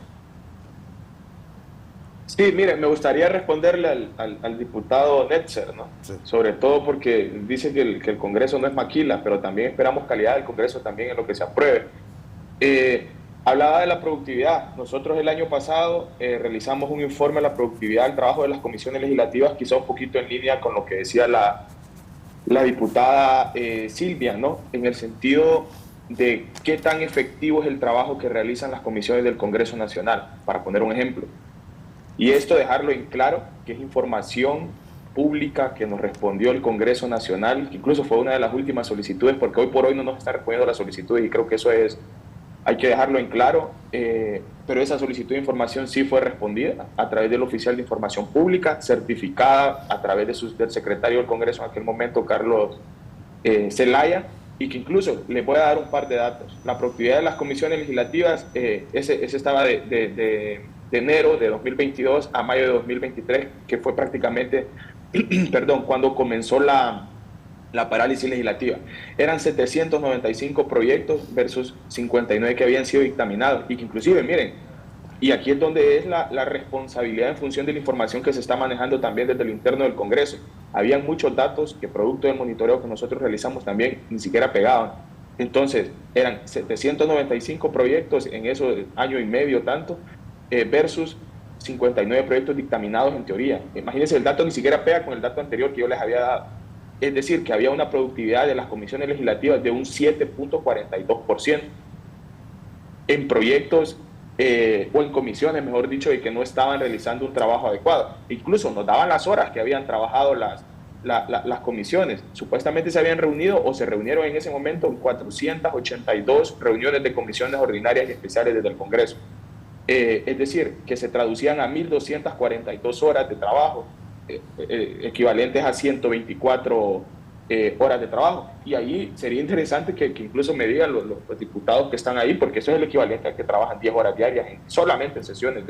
Sí, mire, me gustaría responderle al diputado Netzer, ¿no? Sí. Sobre todo porque dice que el Congreso no es maquila, pero también esperamos calidad del Congreso también en lo que se apruebe. Hablaba de la productividad. Nosotros el año pasado realizamos un informe de la productividad del trabajo de las comisiones legislativas, quizá un poquito en línea con lo que decía la diputada Silvia, ¿no? En el sentido de qué tan efectivo es el trabajo que realizan las comisiones del Congreso Nacional, para poner un ejemplo. Y esto dejarlo en claro, que es información pública que nos respondió el Congreso Nacional, que incluso fue una de las últimas solicitudes, porque hoy por hoy no nos está respondiendo las solicitudes y creo que eso hay que dejarlo en claro, pero esa solicitud de información sí fue respondida a través del oficial de información pública, certificada a través del secretario del Congreso en aquel momento, Carlos Zelaya, y que incluso le voy a dar un par de datos. La productividad de las comisiones legislativas, ese estaba de enero de 2022 a mayo de 2023, que fue prácticamente, cuando comenzó la parálisis legislativa. Eran 795 proyectos versus 59 que habían sido dictaminados, y que inclusive, miren, y aquí es donde es la responsabilidad en función de la información que se está manejando también desde lo interno del Congreso. Habían muchos datos que producto del monitoreo que nosotros realizamos también ni siquiera pegaban. Entonces, eran 795 proyectos en esos año y medio tanto, versus 59 proyectos dictaminados en teoría. Imagínense, el dato ni siquiera pega con el dato anterior que yo les había dado. Es decir, que había una productividad de las comisiones legislativas de un 7.42% en proyectos o en comisiones, mejor dicho, de que no estaban realizando un trabajo adecuado. Incluso nos daban las horas que habían trabajado las comisiones. Supuestamente se habían reunido o se reunieron en ese momento 482 reuniones de comisiones ordinarias y especiales desde el Congreso. Es decir, que se traducían a 1.242 horas de trabajo, equivalentes a 124 horas de trabajo. Y ahí sería interesante que incluso me digan los diputados que están ahí, porque eso es el equivalente a que trabajan 10 horas diarias solamente en sesiones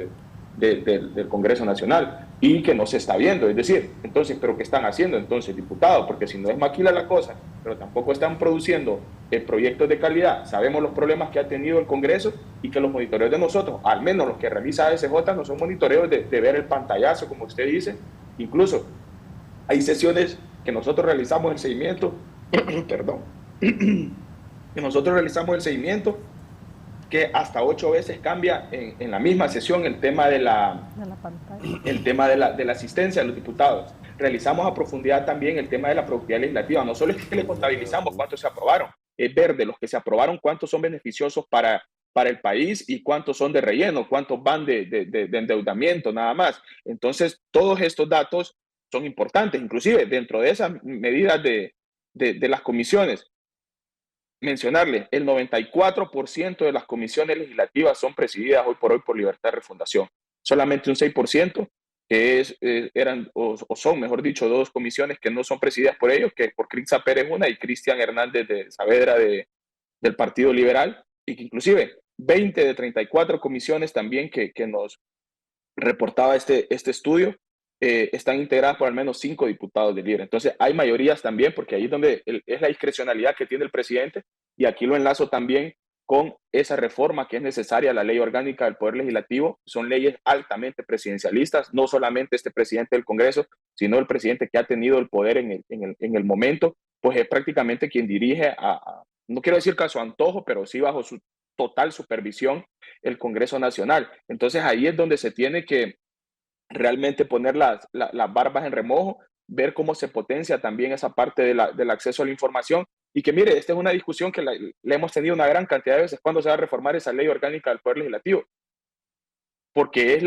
del Congreso Nacional, y que no se está viendo. Es decir, entonces, ¿pero qué están haciendo entonces, diputados? Porque si no es maquila la cosa, pero tampoco están produciendo proyectos de calidad. Sabemos los problemas que ha tenido el Congreso y que los monitoreos de nosotros, al menos los que realiza ASJ, no son monitoreos de ver el pantallazo, como usted dice. Incluso hay sesiones que nosotros realizamos el seguimiento, perdón, que nosotros realizamos el seguimiento, que hasta 8 veces cambia en la misma sesión el tema de la asistencia de los diputados. Realizamos a profundidad también el tema de la productividad legislativa. No solo es que le contabilizamos cuántos se aprobaron, es ver de los que se aprobaron cuántos son beneficiosos para el país y cuántos son de relleno, cuántos van de endeudamiento nada más. Entonces, todos estos datos son importantes, inclusive dentro de esas medidas de las comisiones. Mencionarle, el 94% de las comisiones legislativas son presididas hoy por hoy por Libertad de Refundación. Solamente un 6% que eran, o son, mejor dicho, 2 comisiones que no son presididas por ellos, que es por Crixa Pérez una y Cristian Hernández de Saavedra del Partido Liberal, y que inclusive 20 de 34 comisiones también que nos reportaba este estudio, están integradas por al menos 5 diputados de Libre. Entonces hay mayorías también, porque ahí es donde es la discrecionalidad que tiene el presidente, y aquí lo enlazo también con esa reforma que es necesaria, la ley orgánica del Poder Legislativo. Son leyes altamente presidencialistas, no solamente este presidente del Congreso, sino el presidente que ha tenido el poder en el momento, pues es prácticamente quien dirige no quiero decir que a su antojo, pero sí bajo su total supervisión el Congreso Nacional. Entonces ahí es donde se tiene que realmente poner las barbas en remojo, ver cómo se potencia también esa parte del acceso a la información, y que mire, esta es una discusión que la hemos tenido una gran cantidad de veces, cuando se va a reformar esa ley orgánica del Poder Legislativo, porque es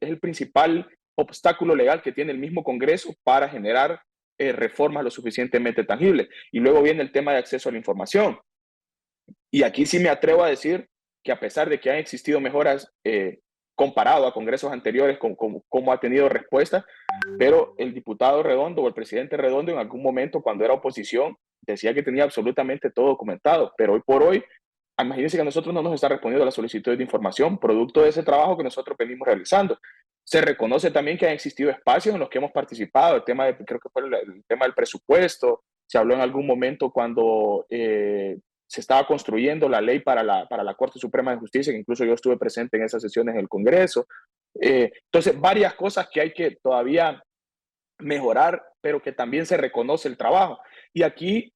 el principal obstáculo legal que tiene el mismo Congreso para generar reformas lo suficientemente tangibles. Y luego viene el tema de acceso a la información. Y aquí sí me atrevo a decir que a pesar de que han existido mejoras comparado a congresos anteriores, cómo ha tenido respuesta, pero el diputado Redondo o el presidente Redondo en algún momento, cuando era oposición, decía que tenía absolutamente todo documentado, pero hoy por hoy, imagínense que a nosotros no nos está respondiendo las solicitudes de información, producto de ese trabajo que nosotros venimos realizando. Se reconoce también que han existido espacios en los que hemos participado, creo que fue el tema del presupuesto, se habló en algún momento cuando se estaba construyendo la ley para la Corte Suprema de Justicia, que incluso yo estuve presente en esas sesiones en el Congreso. Entonces, varias cosas que hay que todavía mejorar, pero que también se reconoce el trabajo. Y aquí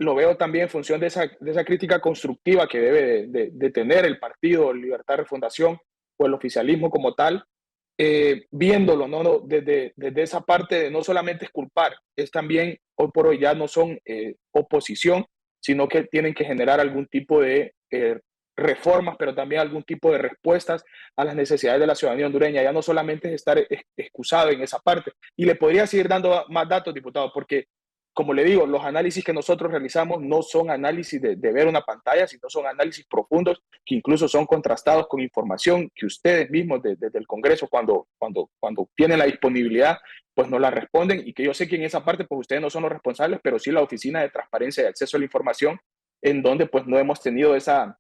lo veo también en función de esa crítica constructiva que debe de tener el partido Libertad de Refundación o el oficialismo como tal, viéndolo, ¿no? Desde esa parte de no solamente es culpar, es también, hoy por hoy ya no son oposición, sino que tienen que generar algún tipo de reformas, pero también algún tipo de respuestas a las necesidades de la ciudadanía hondureña. Ya no solamente es estar excusado en esa parte. Y le podría seguir dando más datos, diputado, porque, como le digo, los análisis que nosotros realizamos no son análisis de ver una pantalla, sino son análisis profundos que incluso son contrastados con información que ustedes mismos desde el Congreso, cuando tienen la disponibilidad, pues no la responden, y que yo sé que en esa parte pues ustedes no son los responsables, pero sí la Oficina de Transparencia y Acceso a la Información, en donde pues no hemos tenido esa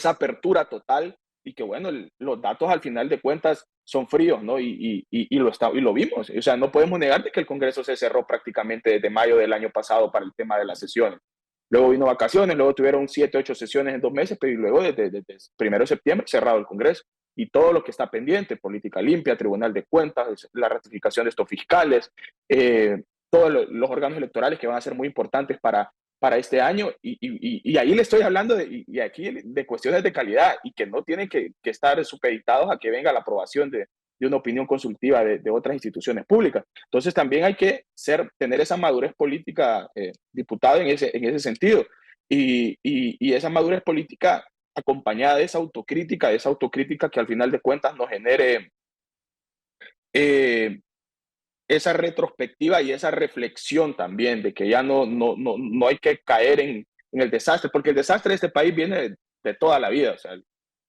apertura total, y que bueno, los datos al final de cuentas son fríos, ¿no? Y lo vimos. O sea, no podemos negar de que el Congreso se cerró prácticamente desde mayo del año pasado para el tema de las sesiones. Luego vino vacaciones, luego tuvieron 7, 8 sesiones en 2 meses, pero luego desde 1 de septiembre cerrado el Congreso. Y todo lo que está pendiente, política limpia, Tribunal de Cuentas, la ratificación de estos fiscales, todos los órganos electorales que van a ser muy importantes para para este año, y ahí le estoy hablando y aquí de cuestiones de calidad y que no tienen que estar supeditados a que venga la aprobación de una opinión consultiva de otras instituciones públicas. Entonces también hay que tener esa madurez política, diputado, en ese sentido, y esa madurez política acompañada de esa autocrítica que al final de cuentas nos genere esa retrospectiva y esa reflexión también de que ya no hay que caer en el desastre, porque el desastre de este país viene de toda la vida. O sea,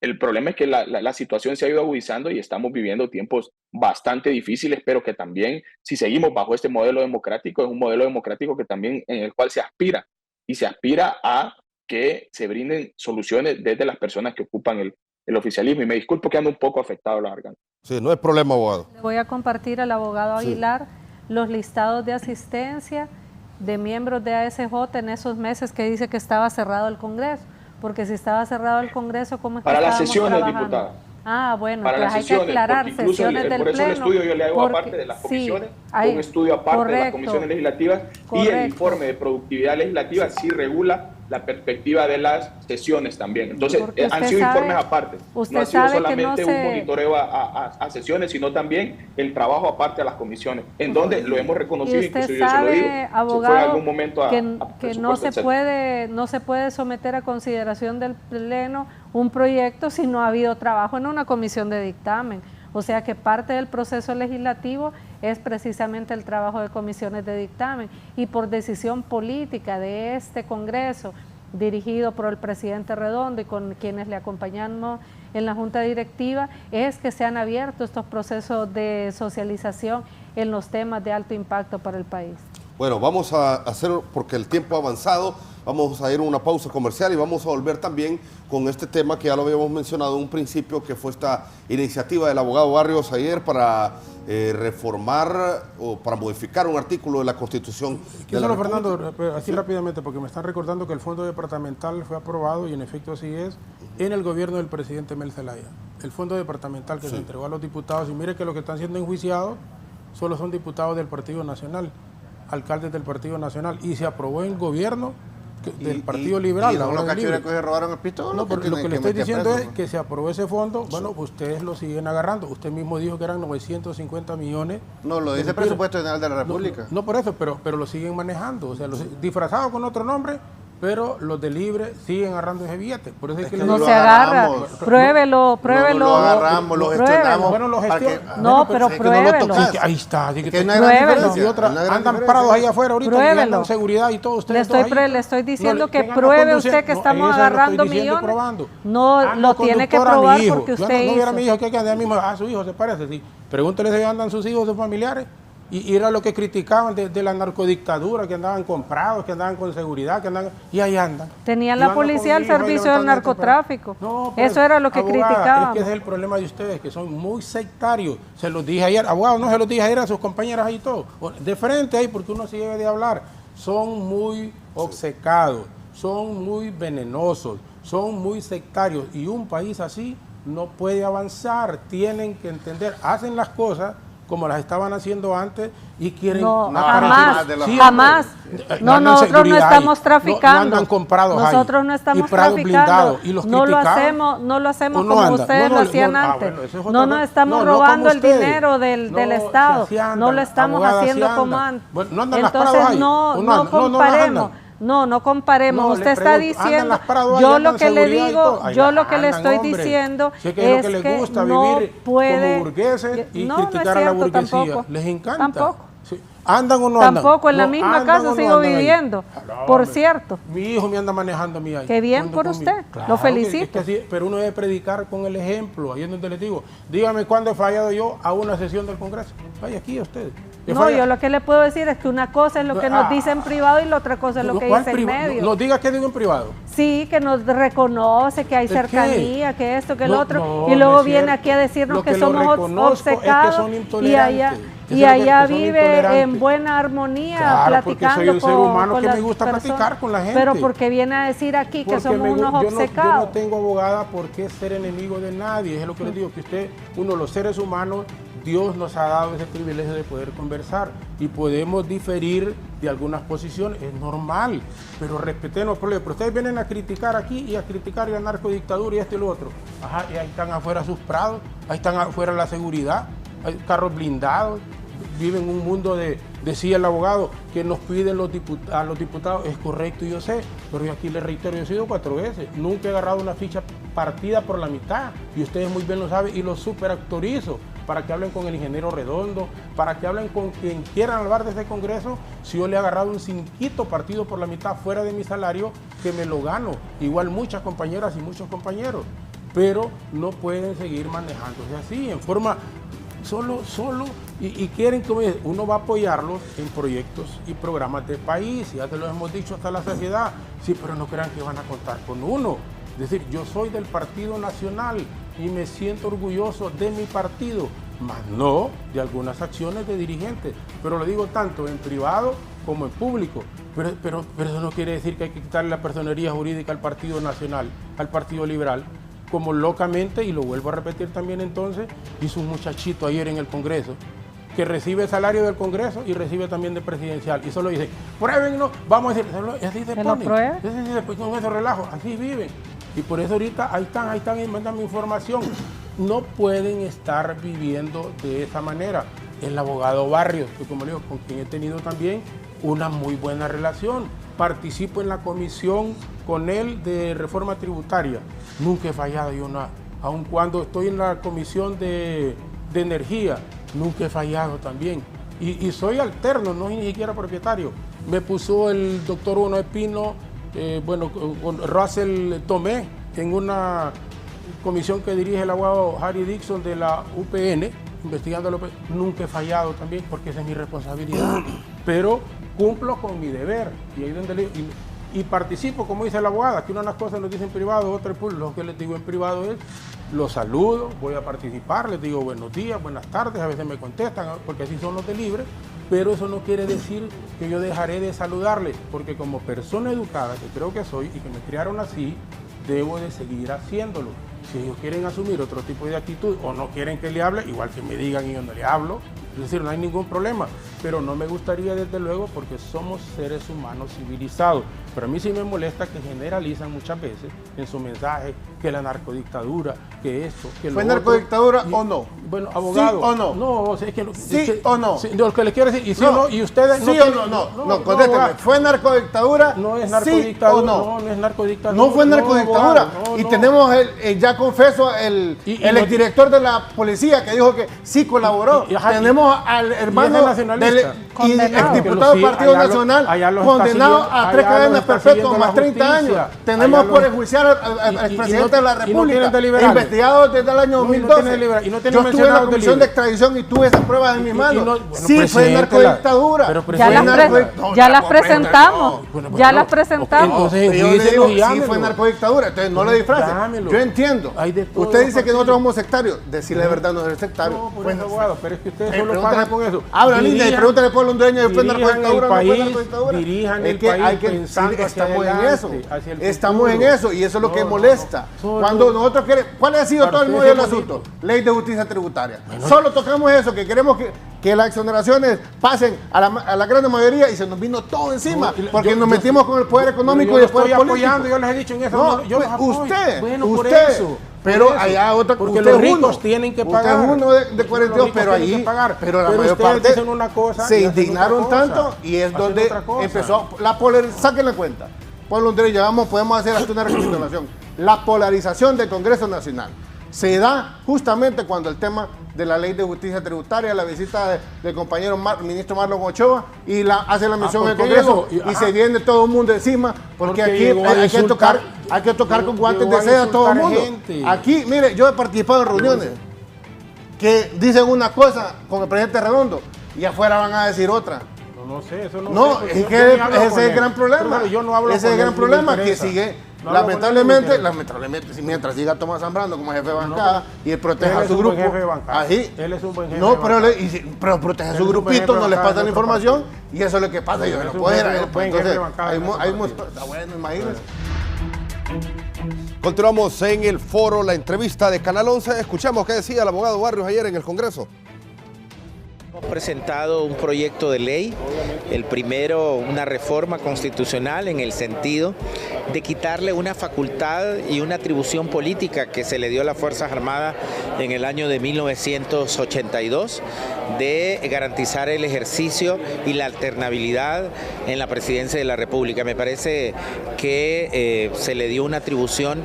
el problema es que la situación se ha ido agudizando y estamos viviendo tiempos bastante difíciles, pero que también, si seguimos bajo este modelo democrático, es un modelo democrático que también en el cual se aspira a que se brinden soluciones desde las personas que ocupan el oficialismo. Y me disculpo que ando un poco afectado la garganta. Sí, no hay problema, abogado. Le voy a compartir al abogado Aguilar los listados de asistencia de miembros de ASJ en esos meses que dice que estaba cerrado el Congreso. Porque si estaba cerrado el Congreso, ¿cómo es que para las estábamos sesiones, trabajando? diputada? Ah, bueno, para pues las hay sesiones, que aclarar sesiones del por eso Pleno. el estudio yo le hago porque, aparte de las comisiones, hay, un estudio aparte correcto, de las comisiones legislativas, y el informe de productividad legislativa sí regula la perspectiva de las sesiones también. Entonces, han sido informes aparte. Usted no ha sido sabe solamente que no un monitoreo a sesiones, sino también el trabajo aparte a las comisiones, en donde lo hemos reconocido, y usted incluso yo se lo digo, abogado, se fue en algún momento que no se puede someter a consideración del Pleno un proyecto si no ha habido trabajo en una comisión de dictamen. O sea que parte del proceso legislativo es precisamente el trabajo de comisiones de dictamen, y por decisión política de este Congreso, dirigido por el presidente Redondo y con quienes le acompañamos en la Junta Directiva, es que se han abierto estos procesos de socialización en los temas de alto impacto para el país. Bueno, vamos a hacer, porque el tiempo ha avanzado, vamos a ir a una pausa comercial y vamos a volver también con este tema que ya lo habíamos mencionado en un principio, que fue esta iniciativa del abogado Barrios ayer para reformar o para modificar un artículo de la Constitución. Solo, Fernando, así rápidamente, porque me están recordando que el fondo departamental fue aprobado, y en efecto así es, en el gobierno del presidente Mel Zelaya. El fondo departamental que se entregó a los diputados, y mire que los que están siendo enjuiciados solo son diputados del Partido Nacional, alcaldes del Partido Nacional, y se aprobó en gobierno del Partido Liberal. ¿Y los cachorros que se robaron el pistola? No, porque lo que le estoy diciendo es que se aprobó ese fondo. Bueno, ustedes lo siguen agarrando. Usted mismo dijo que eran 950 millones. No, lo dice el presupuesto general de la República. No por eso, pero lo siguen manejando. O sea, disfrazados con otro nombre, pero los de Libre siguen agarrando ese billete. Por eso es que no se agarra. Pruébelo. No lo agarramos, lo gestionamos. Bueno, lo gestionamos. No, pero pruébelo. Ahí está. Así que andan parados ahí afuera ahorita mirando seguridad y todo. Le estoy diciendo que pruebe usted que estamos agarrando millones. No, lo tiene que probar porque usted hizo. No hubiera mi hijo que anda mismo. Su hijo se parece. Sí. Pregúntele si andan sus hijos, sus familiares. Y era lo que criticaban de la narcodictadura, que andaban comprados, que andaban con seguridad, y ahí andan. Tenían la policía al servicio del narcotráfico. No, eso era lo que criticaban. Es que ese es el problema de ustedes, que son muy sectarios. Se los dije ayer, abogado, no se los dije ayer a sus compañeras ahí todo. De frente ahí, porque uno sí debe de hablar. Son muy obcecados, son muy venenosos, son muy sectarios. Y un país así no puede avanzar. Tienen que entender, hacen las cosas como las estaban haciendo antes y quieren jamás. No, nosotros no estamos traficando. No andan comprados nosotros ahí. No estamos traficando. No lo hacemos como ustedes lo hacían antes. No nos estamos robando el dinero del Estado. No lo estamos haciendo como antes. Entonces no comparemos. No comparemos. Usted está diciendo, yo lo que le digo, yo lo que le estoy diciendo es que no puede. Como burgueses y criticar a la burguesía. Les encanta. Tampoco. Sí. ¿Andan o no andan? Tampoco, en la misma casa sigo viviendo, por cierto. Mi hijo me anda manejando a mí ahí. Qué bien por usted, lo felicito. Pero uno debe predicar con el ejemplo. Ahí es donde les digo, dígame cuándo he fallado yo a una sesión del Congreso. Vaya aquí a ustedes. No, yo lo que le puedo decir es que una cosa es lo que nos dice en privado y la otra cosa es lo que dice en medio. ¿Nos diga qué digo en privado? Sí, que nos reconoce, que hay cercanía, que esto, que el otro, y luego viene aquí a decirnos que somos obcecados y allá. Y allá vive en buena armonía, claro, platicando porque soy un ser humano que las me gusta platicar con la gente. Pero porque viene a decir aquí que somos unos obcecados. Yo no tengo, abogada, por qué ser enemigo de nadie. Es lo que les digo, que los seres humanos, Dios nos ha dado ese privilegio de poder conversar y podemos diferir de algunas posiciones, es normal, pero respetemos. Pero ustedes vienen a criticar aquí y a criticar la narcodictadura y esto y lo otro. Ajá, y ahí están afuera sus prados, ahí están afuera la seguridad, hay carros blindados, viven en un mundo decía el abogado, que nos piden a los diputados, es correcto, yo sé, pero yo aquí les reitero, yo he sido 4 veces, nunca he agarrado una ficha partida por la mitad, y ustedes muy bien lo saben, y lo superautorizo, para que hablen con el ingeniero Redondo, para que hablen con quien quieran hablar de este Congreso, si yo le he agarrado un cinquito partido por la mitad fuera de mi salario, que me lo gano, igual muchas compañeras y muchos compañeros, pero no pueden seguir manejándose así, en forma solo, y quieren que uno va a apoyarlos en proyectos y programas de país, ya te lo hemos dicho hasta la saciedad, sí, pero no crean que van a contar con uno. Es decir, yo soy del Partido Nacional y me siento orgulloso de mi partido, más no de algunas acciones de dirigentes, pero lo digo tanto en privado como en público, pero eso no quiere decir que hay que quitarle la personería jurídica al Partido Nacional, al Partido Liberal, como locamente, y lo vuelvo a repetir también entonces, hizo un muchachito ayer en el Congreso, que recibe salario del Congreso y recibe también de presidencial, y solo dice, pruébenlo, vamos a decir, así se ponen, con ese relajo, así viven, y por eso ahorita ahí están y mandan mi información, no pueden estar viviendo de esa manera. El abogado Barrios, que como digo, con quien he tenido también una muy buena relación, participo en la comisión con él de reforma tributaria, nunca he fallado yo nada, aun cuando estoy en la comisión de energía, nunca he fallado también, y soy alterno, no soy ni siquiera propietario. Me puso el doctor Uno Espino, con Russell Tomé, en una comisión que dirige el abogado Harry Dixon de la UPN, investigando la UPN, nunca he fallado también, porque esa es mi responsabilidad, pero cumplo con mi deber, y ahí donde y participo, como dice la abogada, que una de las cosas nos dice en privado, otra en público. Lo que les digo en privado es, los saludo, voy a participar, les digo buenos días, buenas tardes, a veces me contestan, porque así son los de libre, pero eso no quiere decir que yo dejaré de saludarles, porque como persona educada, que creo que soy, y que me criaron así, debo de seguir haciéndolo. Si ellos quieren asumir otro tipo de actitud, o no quieren que le hable, igual que me digan y yo no le hablo, es decir, no hay ningún problema, pero no me gustaría desde luego, porque somos seres humanos civilizados. Pero a mí sí me molesta que generalizan muchas veces en su mensaje que la narcodictadura, que esto, que lo ¿Fue otro. narcodictadura o no? Bueno, abogado. ¿Sí o no? No, o sea, es que ¿Sí o no? Sí, lo que le quiero decir, y si no, y ustedes ¿Sí o no? Contésteme. ¿Fue narcodictadura? No es narcodictadura. ¿Sí o no? No es narcodictadura. No fue narcodictadura. Abogado, y tenemos ya confeso el exdirector de la policía que dijo que sí colaboró. Tenemos al hermano del exdiputado del Partido Nacional condenado a 3 cadenas perpetuas más 30 años. Tenemos por enjuiciar al expresidente de la República, investigado desde el año 2012. Yo estuve en la comisión de extradición y tuve esas pruebas en mis manos. Sí, fue narcodictadura. Ya las presentamos. Ya las presentamos. Entonces yo le digo, sí fue narcodictadura. Entonces no le disfracen. Yo entiendo. Usted dice que nosotros somos sectarios. Decirle la verdad, no es sectario. No, por eso, abogado, pero es que ustedes solo pasan con eso. Habla linda y pregúntale al pueblo hondureño si fue narcodictadura o no fue narcodictadura. Dirijan el país pensando estamos en eso. Estamos en eso y eso es lo que molesta. Cuando nosotros queremos, ¿cuál ha sido todo el modelo del asunto? Ley de justicia tributaria. Solo tocamos eso, que queremos que las exoneraciones pasen a la gran mayoría y se nos vino todo encima, porque nos metimos con el poder económico y el poder político. Yo les he dicho en eso. No, yo los apoyo. Usted. Pero allá otra, porque los ricos tienen que pagar. Usted es uno de 42, pero ahí, pero la mayor parte dicen una cosa, se indignaron tanto y es donde empezó la polarización. Saquen la cuenta. Pueblo hondureño, podemos hacer hasta una recapitulación. La polarización del Congreso Nacional se da justamente cuando el tema de la ley de justicia tributaria, la visita del compañero ministro Marlon Ochoa, y hace la mención en el Congreso y se viene todo el mundo encima, porque aquí hay que tocar con guantes de seda a todo el mundo. Aquí, mire, yo he participado en reuniones que dicen una cosa con el presidente Redondo y afuera van a decir otra. No sé, eso no sé. No, es que ese es el gran problema. Yo no hablo ese es el gran problema, que sigue lamentablemente, si mientras siga Tomás Zambrano como jefe de bancada y él protege a su grupo, él es un buen jefe no, de pero, bancada. pero protege a su grupito, no les pasa la información y eso es lo que pasa. Yo no puedo ir a él. Entonces, está bueno, imagínense. Continuamos en el foro, la entrevista de Canal 11. Escuchamos qué decía el abogado Barrios ayer en el Congreso. Hemos presentado un proyecto de ley, el primero una reforma constitucional en el sentido de quitarle una facultad y una atribución política que se le dio a las Fuerzas Armadas en el año de 1982, de garantizar el ejercicio y la alternabilidad en la presidencia de la República. Me parece que se le dio una atribución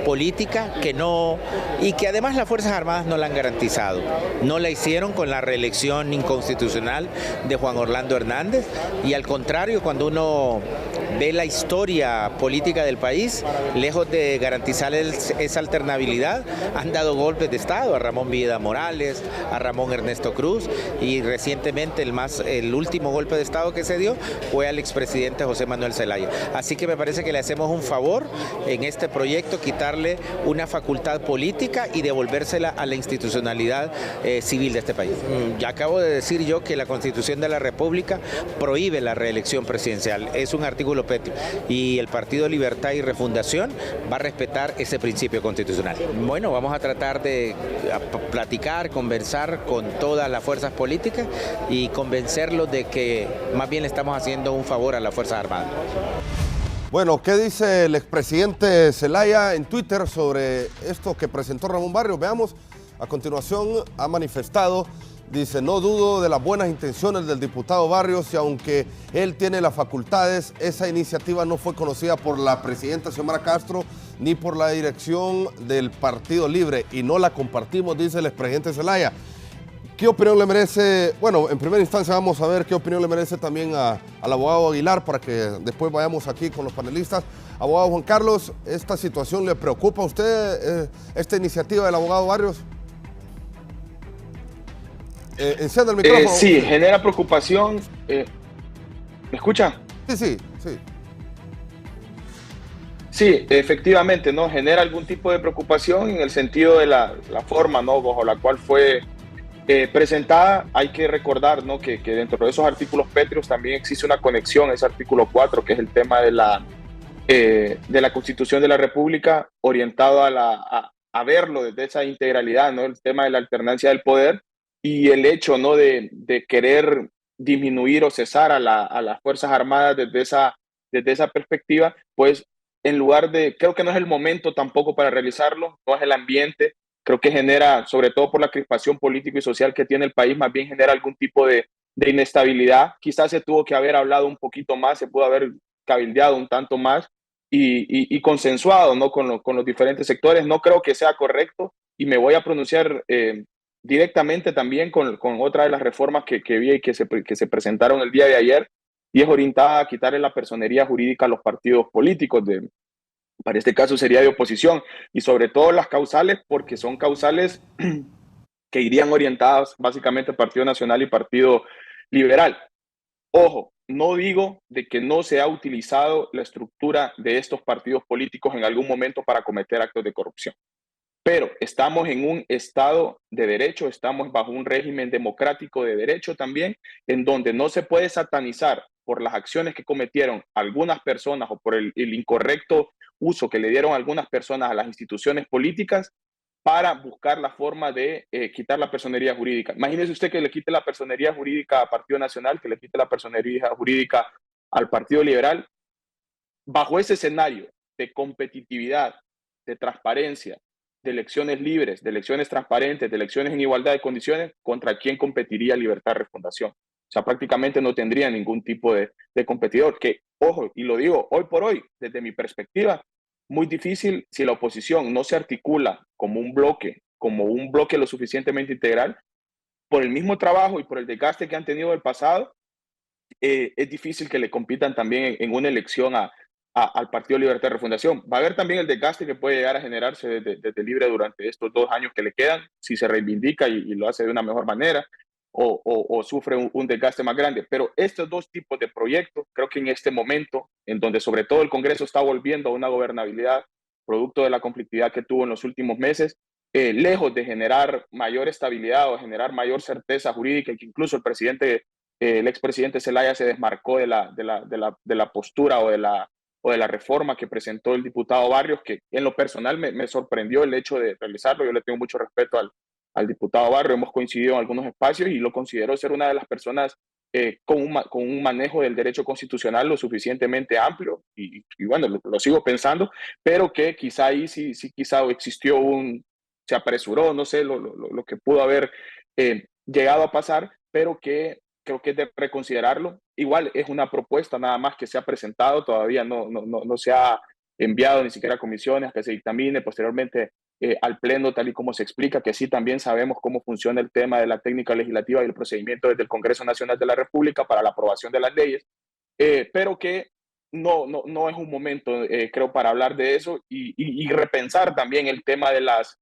política que no, y que además las Fuerzas Armadas no la han garantizado. No la hicieron con la reelección inconstitucional de Juan Orlando Hernández, y al contrario, cuando uno ve la historia política del país, lejos de garantizar esa alternabilidad, han dado golpes de Estado a Ramón Villeda Morales, a Ramón Ernesto Cruz, y recientemente el último golpe de Estado que se dio fue al expresidente José Manuel Zelaya. Así que me parece que le hacemos un favor en este proyecto, quitarle una facultad política y devolvérsela a la institucionalidad civil de este país. Ya acabo de decir yo que la Constitución de la República prohíbe la reelección presidencial, es un artículo petrio, y el Partido Libertad y Refundación va a respetar ese principio constitucional. Bueno, vamos a tratar de platicar, conversar con todas las fuerzas políticas y convencerlos de que más bien le estamos haciendo un favor a las Fuerzas Armadas. Bueno, ¿qué dice el expresidente Zelaya en Twitter sobre esto que presentó Ramón Barrios? Veamos, a continuación ha manifestado, dice: no dudo de las buenas intenciones del diputado Barrios y aunque él tiene las facultades, esa iniciativa no fue conocida por la presidenta Xiomara Castro ni por la dirección del Partido Libre y no la compartimos, dice el expresidente Zelaya. ¿Qué opinión le merece? Bueno, en primera instancia vamos a ver qué opinión le merece también al abogado Aguilar para que después vayamos aquí con los panelistas. Abogado Juan Carlos, ¿esta situación le preocupa a usted, esta iniciativa del abogado Barrios? Encienda el micrófono. Sí, genera preocupación. ¿Me escucha? Sí. Sí, efectivamente, ¿no? Genera algún tipo de preocupación en el sentido de la forma, ¿no?, bajo la cual fue presentada. Hay que recordar, ¿no?, que dentro de esos artículos pétreos también existe una conexión, ese artículo 4, que es el tema de la Constitución de la República, orientado a verlo desde esa integralidad, ¿no?, el tema de la alternancia del poder y el hecho, ¿no?, de querer disminuir o cesar a las Fuerzas Armadas desde esa perspectiva, pues en lugar de, creo que no es el momento tampoco para realizarlo, no es el ambiente. Creo que genera, sobre todo por la crispación política y social que tiene el país, más bien genera algún tipo de inestabilidad. Quizás se tuvo que haber hablado un poquito más, se pudo haber cabildeado un tanto más y consensuado, ¿no?, con los diferentes sectores. No creo que sea correcto y me voy a pronunciar directamente también con otra de las reformas que vi y que se presentaron el día de ayer, y es orientada a quitarle la personería jurídica a los partidos políticos para este caso sería de oposición, y sobre todo las causales, porque son causales que irían orientadas básicamente al Partido Nacional y Partido Liberal. Ojo, no digo de que no se ha utilizado la estructura de estos partidos políticos en algún momento para cometer actos de corrupción, pero estamos en un Estado de Derecho, estamos bajo un régimen democrático de derecho también, en donde no se puede satanizar por las acciones que cometieron algunas personas o por el incorrecto uso que le dieron algunas personas a las instituciones políticas para buscar la forma de quitar la personería jurídica. Imagínese usted que le quite la personería jurídica al Partido Nacional, que le quite la personería jurídica al Partido Liberal. Bajo ese escenario de competitividad, de transparencia, de elecciones libres, de elecciones transparentes, de elecciones en igualdad de condiciones, ¿contra quién competiría Libertad Refundación? O sea, prácticamente no tendría ningún tipo de competidor. Que, ojo, y lo digo hoy por hoy, desde mi perspectiva, muy difícil si la oposición no se articula como un bloque lo suficientemente integral, por el mismo trabajo y por el desgaste que han tenido en el pasado, es difícil que le compitan también en una elección al Partido Libertad de Refundación. Va a haber también el desgaste que puede llegar a generarse desde Libre durante estos 2 años que le quedan, si se reivindica y lo hace de una mejor manera. o sufre un desgaste más grande. Pero estos dos tipos de proyectos, creo que en este momento, en donde sobre todo el Congreso está volviendo a una gobernabilidad, producto de la conflictividad que tuvo en los últimos meses, lejos de generar mayor estabilidad o generar mayor certeza jurídica, y que incluso el expresidente Zelaya se desmarcó de la postura o de la reforma que presentó el diputado Barrios, que en lo personal me sorprendió el hecho de realizarlo. Yo le tengo mucho respeto al diputado Barrios, hemos coincidido en algunos espacios y lo considero ser una de las personas con un manejo del derecho constitucional lo suficientemente amplio, y bueno, lo sigo pensando, pero que quizá ahí sí quizá existió se apresuró, no sé, lo que pudo haber llegado a pasar, pero que creo que es de reconsiderarlo. Igual es una propuesta nada más que se ha presentado, todavía no se ha enviado ni siquiera a comisiones que se dictamine posteriormente al Pleno, tal y como se explica, que sí también sabemos cómo funciona el tema de la técnica legislativa y el procedimiento desde el Congreso Nacional de la República para la aprobación de las leyes, pero que no es un momento, creo, para hablar de eso y repensar también el tema de las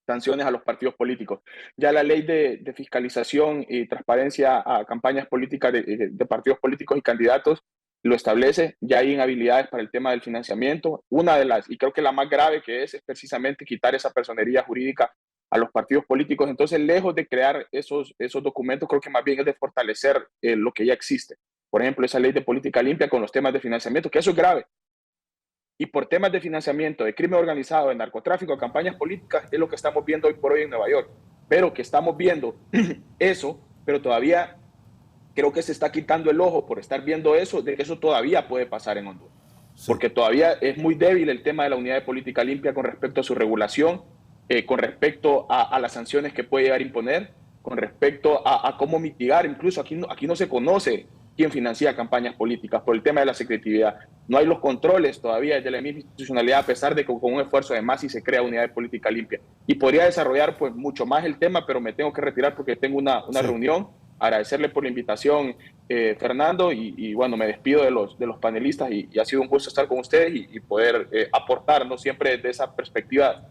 sanciones a los partidos políticos. Ya la ley de fiscalización y transparencia a campañas políticas de partidos políticos y candidatos lo establece. Ya hay inhabilidades para el tema del financiamiento. Una de las, y creo que la más grave que es precisamente quitar esa personería jurídica a los partidos políticos. Entonces, lejos de crear esos documentos, creo que más bien es de fortalecer lo que ya existe. Por ejemplo, esa ley de política limpia con los temas de financiamiento, que eso es grave. Y por temas de financiamiento, de crimen organizado, de narcotráfico, de campañas políticas, es lo que estamos viendo hoy por hoy en Nueva York. Pero que estamos viendo eso, pero todavía creo que se está quitando el ojo por estar viendo eso, de que eso todavía puede pasar en Honduras. Sí. Porque todavía es muy débil el tema de la unidad de política limpia con respecto a su regulación, con respecto a las sanciones que puede llegar a imponer, con respecto a cómo mitigar. Incluso aquí no se conoce quién financia campañas políticas por el tema de la secretividad. No hay los controles todavía desde la misma institucionalidad, a pesar de que con un esfuerzo de más y se crea unidad de política limpia. Y podría desarrollar pues mucho más el tema, pero me tengo que retirar porque tengo una reunión. Agradecerle por la invitación, Fernando, y bueno, me despido de los panelistas y ha sido un gusto estar con ustedes y poder aportarnos siempre desde esa perspectiva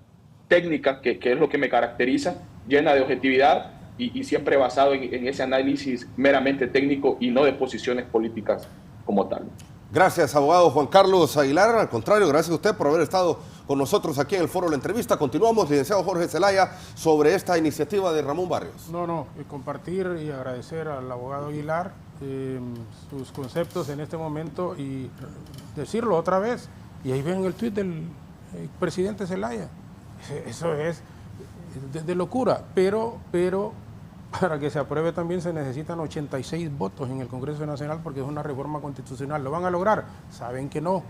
técnica, que es lo que me caracteriza, llena de objetividad y siempre basado en ese análisis meramente técnico y no de posiciones políticas como tal. Gracias, abogado Juan Carlos Aguilar. Al contrario, gracias a usted por haber estado con nosotros aquí en el Foro de la Entrevista. Continuamos, licenciado Jorge Zelaya, sobre esta iniciativa de Ramón Barrios. Compartir y agradecer al abogado Aguilar sus conceptos en este momento y decirlo otra vez. Y ahí ven el tuit del presidente Zelaya. Eso es de locura, pero para que se apruebe también se necesitan 86 votos en el Congreso Nacional porque es una reforma constitucional. ¿Lo van a lograr? Saben que no.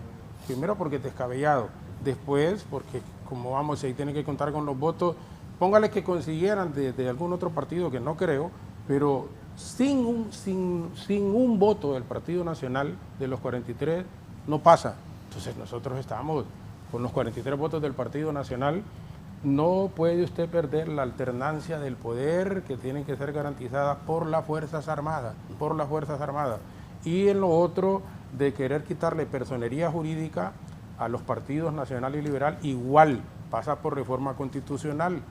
Primero porque es descabellado. Después porque como vamos, ahí tienen que contar con los votos. Póngale que consiguieran de algún otro partido, que no creo, pero sin un voto del Partido Nacional de los 43 no pasa. Entonces nosotros estamos con los 43 votos del Partido Nacional. No puede usted perder la alternancia del poder que tienen que ser garantizadas por las Fuerzas Armadas, Y en lo otro, de querer quitarle personería jurídica a los partidos nacional y liberal, igual pasa por reforma constitucional.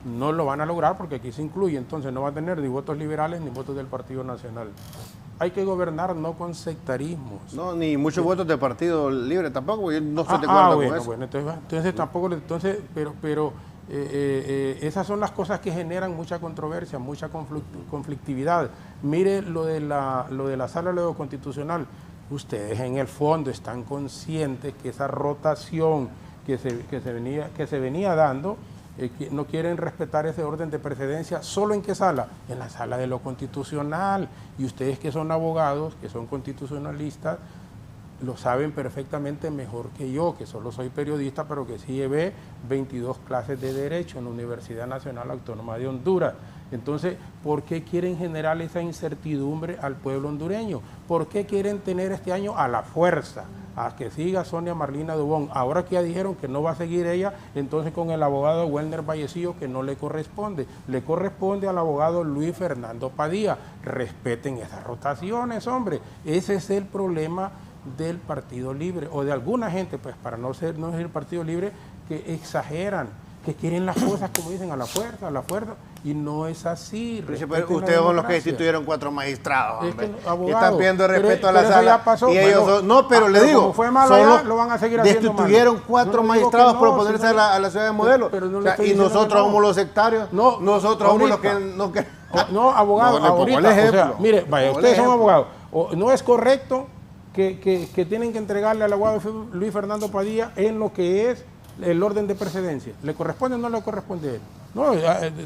No lo van a lograr porque aquí se incluye, entonces no va a tener ni votos liberales ni votos del Partido Nacional. Hay que gobernar no con sectarismos. No, ni muchos votos del Partido Libre tampoco, porque yo no estoy de acuerdo con eso. Bueno, entonces tampoco, pero esas son las cosas que generan mucha controversia, mucha conflictividad. Mire lo de la Sala de lo Constitucional. Ustedes en el fondo están conscientes que esa rotación que se venía dando, que no quieren respetar ese orden de precedencia. ¿Solo en qué sala? En la Sala de lo Constitucional. Y ustedes que son abogados, que son constitucionalistas, lo saben perfectamente mejor que yo, que solo soy periodista, pero que sí llevé 22 clases de Derecho en la Universidad Nacional Autónoma de Honduras. Entonces, ¿por qué quieren generar esa incertidumbre al pueblo hondureño? ¿Por qué quieren tener este año a la fuerza a que siga Sonia Marlina Dubón? Ahora que ya dijeron que no va a seguir ella, entonces con el abogado Welner Vallecillo, que no le corresponde al abogado Luis Fernando Padilla. Respeten esas rotaciones, hombre. Ese es el problema del Partido Libre, o de alguna gente, pues para no ser el Partido Libre, que exageran, que quieren las cosas, como dicen, a la fuerza, y no es así. Ustedes son los que instituyeron 4 magistrados, hombre, abogado, y están pidiendo respeto a la pero sala. ya pasó, y ellos bueno, no, pero le digo, como fue malo allá, lo van a seguir haciendo malo. destituyeron 4 magistrados por oponerse a la ciudad de modelo. Pero no o sea, y nosotros somos los sectarios, nosotros somos los que no queremos. No, abogado, ahorita, el ejemplo. o sea, mire, vaya, ustedes son abogados. No es correcto que tienen que entregarle al abogado Luis Fernando Padilla en lo que es el orden de precedencia. ¿Le corresponde o no le corresponde a él? No,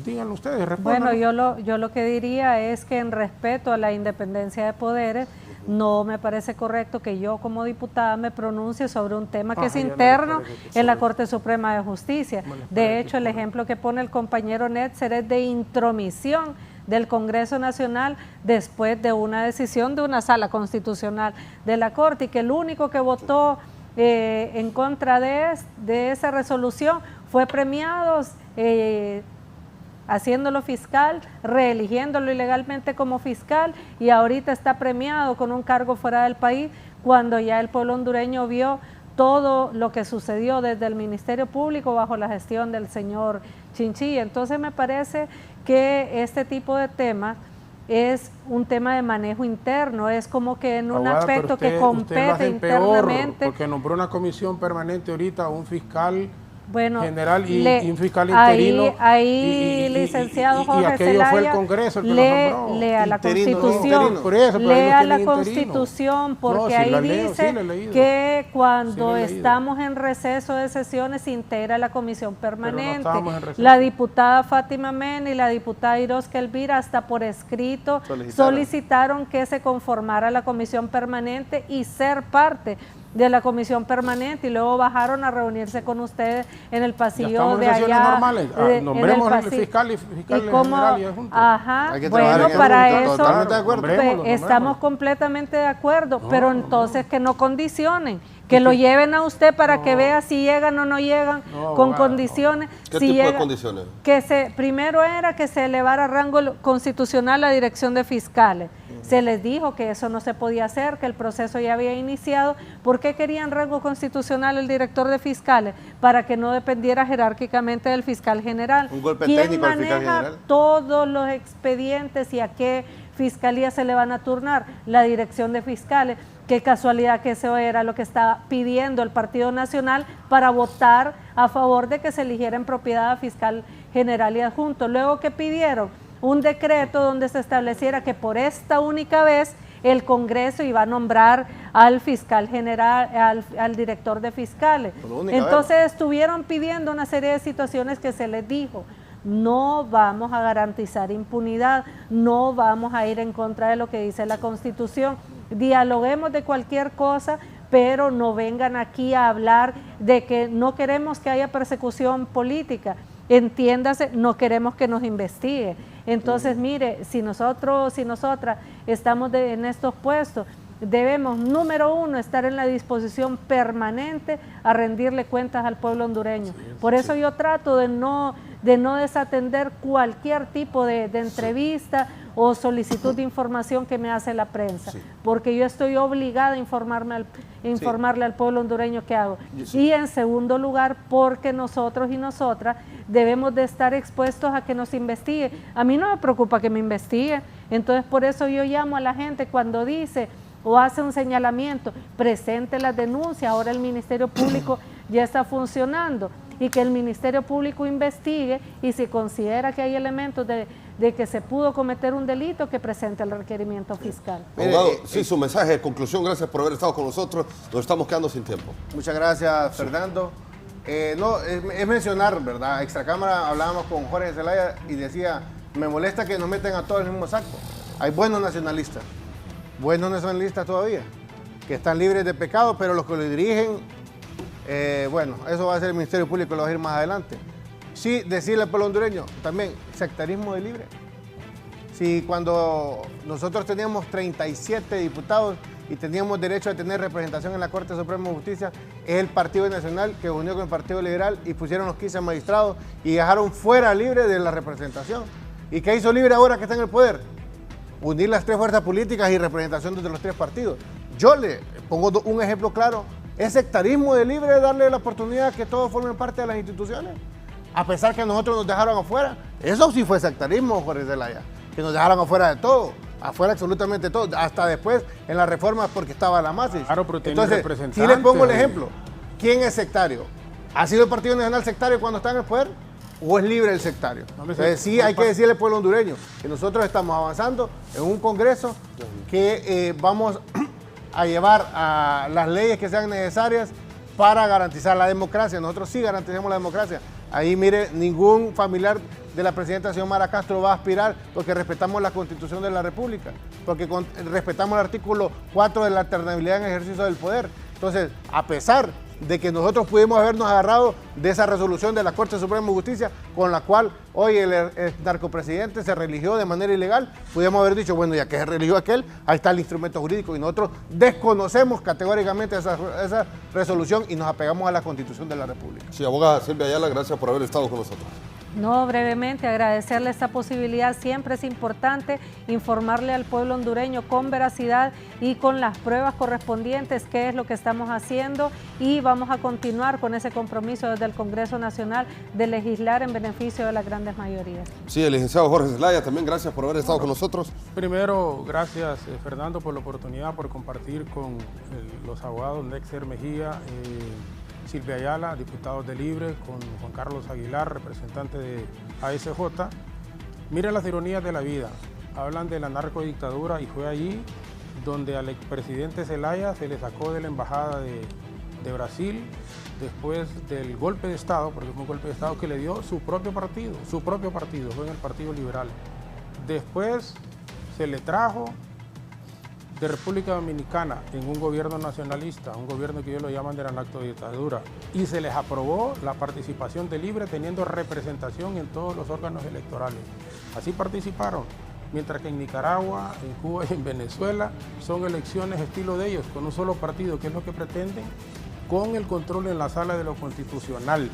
díganlo ustedes, respondan. Bueno, yo lo que diría es que en respeto a la independencia de poderes, no me parece correcto que yo como diputada me pronuncie sobre un tema que es interno en la Corte Suprema de Justicia. De hecho, el ejemplo que pone el compañero Netzer es de intromisión del Congreso Nacional después de una decisión de una sala constitucional de la Corte, y que el único que votó en contra de esa resolución fue premiados, haciéndolo fiscal, reeligiéndolo ilegalmente como fiscal, y ahorita está premiado con un cargo fuera del país, cuando ya el pueblo hondureño vio todo lo que sucedió desde el Ministerio Público bajo la gestión del señor Chinchilla. Entonces me parece que este tipo de temas es un tema de manejo interno, es como que en un aspecto que compete internamente. Peor, porque nombró una comisión permanente ahorita, un fiscal general y un fiscal interino. Ahí, licenciado Jorge Zelaya, y aquello fue el Congreso el que lo nombró. Lea la Constitución, lea la Constitución, porque ahí dice que cuando estamos en receso de sesiones se integra la comisión permanente. La diputada Fátima Mena y la diputada Irosca Elvira hasta por escrito solicitaron que se conformara la comisión permanente y ser parte de la comisión permanente, y luego bajaron a reunirse con ustedes en el pasillo de allá. Normales. Nombremos al fiscal y fiscal general y adjunto. Ajá, bueno, para eso estamos completamente de acuerdo, pero entonces que no condicionen, que lo lleven a usted para que vea si llegan o no llegan con condiciones. ¿Qué tipo de condiciones? Primero era que se elevara a rango constitucional la dirección de fiscales. Se les dijo que eso no se podía hacer, que el proceso ya había iniciado. ¿Por qué querían rango constitucional el director de fiscales? Para que no dependiera jerárquicamente del fiscal general. Un golpe ¿Quién técnico al fiscal maneja general? Todos los expedientes y a qué fiscalía se le van a turnar? La dirección de fiscales. Qué casualidad que eso era lo que estaba pidiendo el Partido Nacional para votar a favor de que se eligiera en propiedad a fiscal general y adjunto. Luego, ¿qué pidieron? Un decreto donde se estableciera que por esta única vez el Congreso iba a nombrar al fiscal general, al director de fiscales. Entonces estuvieron pidiendo una serie de situaciones que se les dijo: no vamos a garantizar impunidad, no vamos a ir en contra de lo que dice la Constitución, dialoguemos de cualquier cosa, pero no vengan aquí a hablar de que no queremos que haya persecución política. Entiéndase, no queremos que nos investigue. Entonces, mire, si nosotras estamos en estos puestos, debemos, número uno, estar en la disposición permanente a rendirle cuentas al pueblo hondureño. Por eso yo trato de no desatender cualquier tipo de entrevista o solicitud de información que me hace la prensa, porque yo estoy obligada a informarle al pueblo hondureño qué hago. Y en segundo lugar, porque nosotros y nosotras debemos de estar expuestos a que nos investigue. A mí no me preocupa que me investigue, entonces por eso yo llamo a la gente cuando dice o hace un señalamiento, presente las denuncias. Ahora el Ministerio Público ya está funcionando, y que el Ministerio Público investigue, y si considera que hay elementos de que se pudo cometer un delito, que presente el requerimiento fiscal. Abogado, su mensaje de conclusión, gracias por haber estado con nosotros, nos estamos quedando sin tiempo. Muchas gracias, Fernando. Es mencionar, ¿verdad? Extracámara hablábamos con Jorge Zelaya y decía, me molesta que nos meten a todos en el mismo saco. Hay buenos nacionalistas todavía, que están libres de pecado, pero los que lo dirigen, bueno, eso va a ser el Ministerio Público, lo va a ir más adelante. Sí, decirle al pueblo hondureño, también, sectarismo de libre. Si cuando nosotros teníamos 37 diputados y teníamos derecho a tener representación en la Corte Suprema de Justicia, es el Partido Nacional que unió con el Partido Liberal y pusieron los 15 magistrados y dejaron fuera libre de la representación. ¿Y qué hizo libre ahora que está en el poder? Unir las 3 fuerzas políticas y representación de los 3 partidos. Yo le pongo un ejemplo claro. ¿Es sectarismo de libre darle la oportunidad a que todos formen parte de las instituciones? a pesar que nosotros nos dejaron afuera. Eso sí fue sectarismo, Jorge Zelaya, que nos dejaron afuera de todo, afuera absolutamente de todo, hasta después en las reformas porque estaba la Masis. Claro, pero tiene entonces, representantes. si les pongo el ejemplo, ¿quién es sectario? ¿Ha sido el Partido Nacional sectario cuando está en el poder? ¿O es libre el sectario? Entonces, sí hay que decirle al pueblo hondureño que nosotros estamos avanzando en un Congreso que vamos a llevar a las leyes que sean necesarias para garantizar la democracia. Nosotros sí garantizamos la democracia. Ahí, mire, ningún familiar de la presidenta Xiomara Castro va a aspirar porque respetamos la Constitución de la República, porque respetamos el artículo 4 de la alternabilidad en ejercicio del poder. Entonces, a pesar de que nosotros pudimos habernos agarrado de esa resolución de la Corte Suprema de Justicia, con la cual hoy el narcopresidente se religió de manera ilegal, pudimos haber dicho, bueno, ya que se religió aquel, ahí está el instrumento jurídico, y nosotros desconocemos categóricamente esa resolución y nos apegamos a la Constitución de la República. Sí, abogada Silvia Ayala, gracias por haber estado con nosotros. No, brevemente, agradecerle esta posibilidad. Siempre es importante informarle al pueblo hondureño con veracidad y con las pruebas correspondientes qué es lo que estamos haciendo, y vamos a continuar con ese compromiso desde el Congreso Nacional de legislar en beneficio de las grandes mayorías. Sí, el licenciado Jorge Zelaya, también gracias por haber estado con nosotros. Primero, gracias Fernando por la oportunidad, por compartir con los abogados Nexer Mejía, Silvia Ayala, diputados de Libre, con Juan Carlos Aguilar, representante de ASJ. Miren las ironías de la vida. Hablan de la narcodictadura y fue allí donde al expresidente Zelaya se le sacó de la embajada de Brasil después del golpe de Estado, porque fue un golpe de Estado que le dio su propio partido, fue en el Partido Liberal. Después se le trajo de República Dominicana en un gobierno nacionalista, un gobierno que ellos lo llaman de la narcodictadura, y se les aprobó la participación de Libre teniendo representación en todos los órganos electorales. Así participaron, mientras que en Nicaragua, en Cuba y en Venezuela son elecciones estilo de ellos, con un solo partido, que es lo que pretenden, con el control en la sala de lo constitucional.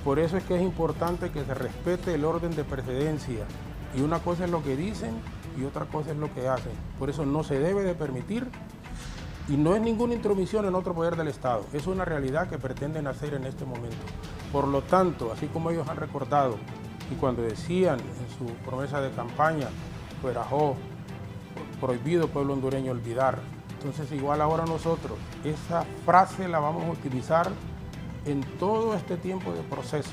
Por eso es que es importante que se respete el orden de precedencia, y una cosa es lo que dicen y otra cosa es lo que hacen. Por eso no se debe de permitir, y no es ninguna intromisión en otro poder del Estado, es una realidad que pretenden hacer en este momento. Por lo tanto, así como ellos han recordado, y cuando decían en su promesa de campaña, prohibido pueblo hondureño olvidar, entonces igual ahora nosotros, esa frase la vamos a utilizar en todo este tiempo de proceso.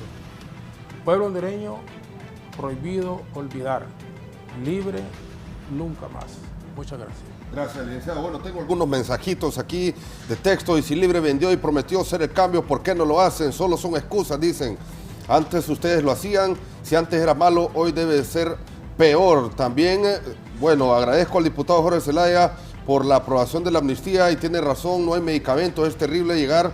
Pueblo hondureño, prohibido olvidar, libre nunca más. Muchas gracias. Gracias, licenciado. Bueno, tengo algunos mensajitos aquí de texto. Y si Libre vendió y prometió ser el cambio, ¿por qué no lo hacen? Solo son excusas, dicen. Antes ustedes lo hacían. Si antes era malo, hoy debe ser peor. También, bueno, agradezco al diputado Jorge Zelaya por la aprobación de la amnistía, y tiene razón, no hay medicamentos. Es terrible llegar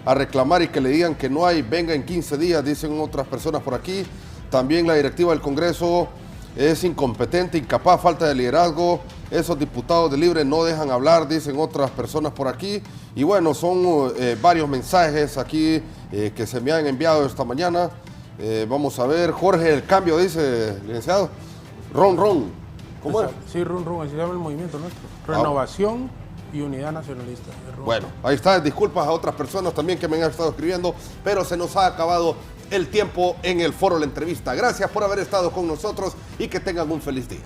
a reclamar y que le digan que no hay, venga en 15 días, dicen otras personas por aquí. También la directiva del Congreso es incompetente, incapaz, falta de liderazgo. Esos diputados de Libre no dejan hablar, dicen otras personas por aquí. Y bueno, son varios mensajes aquí que se me han enviado esta mañana. Vamos a ver, Jorge, el cambio, dice, licenciado. Ron. ¿Cómo es? Sí, así se llama el movimiento nuestro. Renovación y Unidad Nacionalista. Bueno, ahí está. Disculpas a otras personas también que me han estado escribiendo, pero se nos ha acabado el tiempo en el foro La Entrevista. Gracias por haber estado con nosotros y que tengan un feliz día.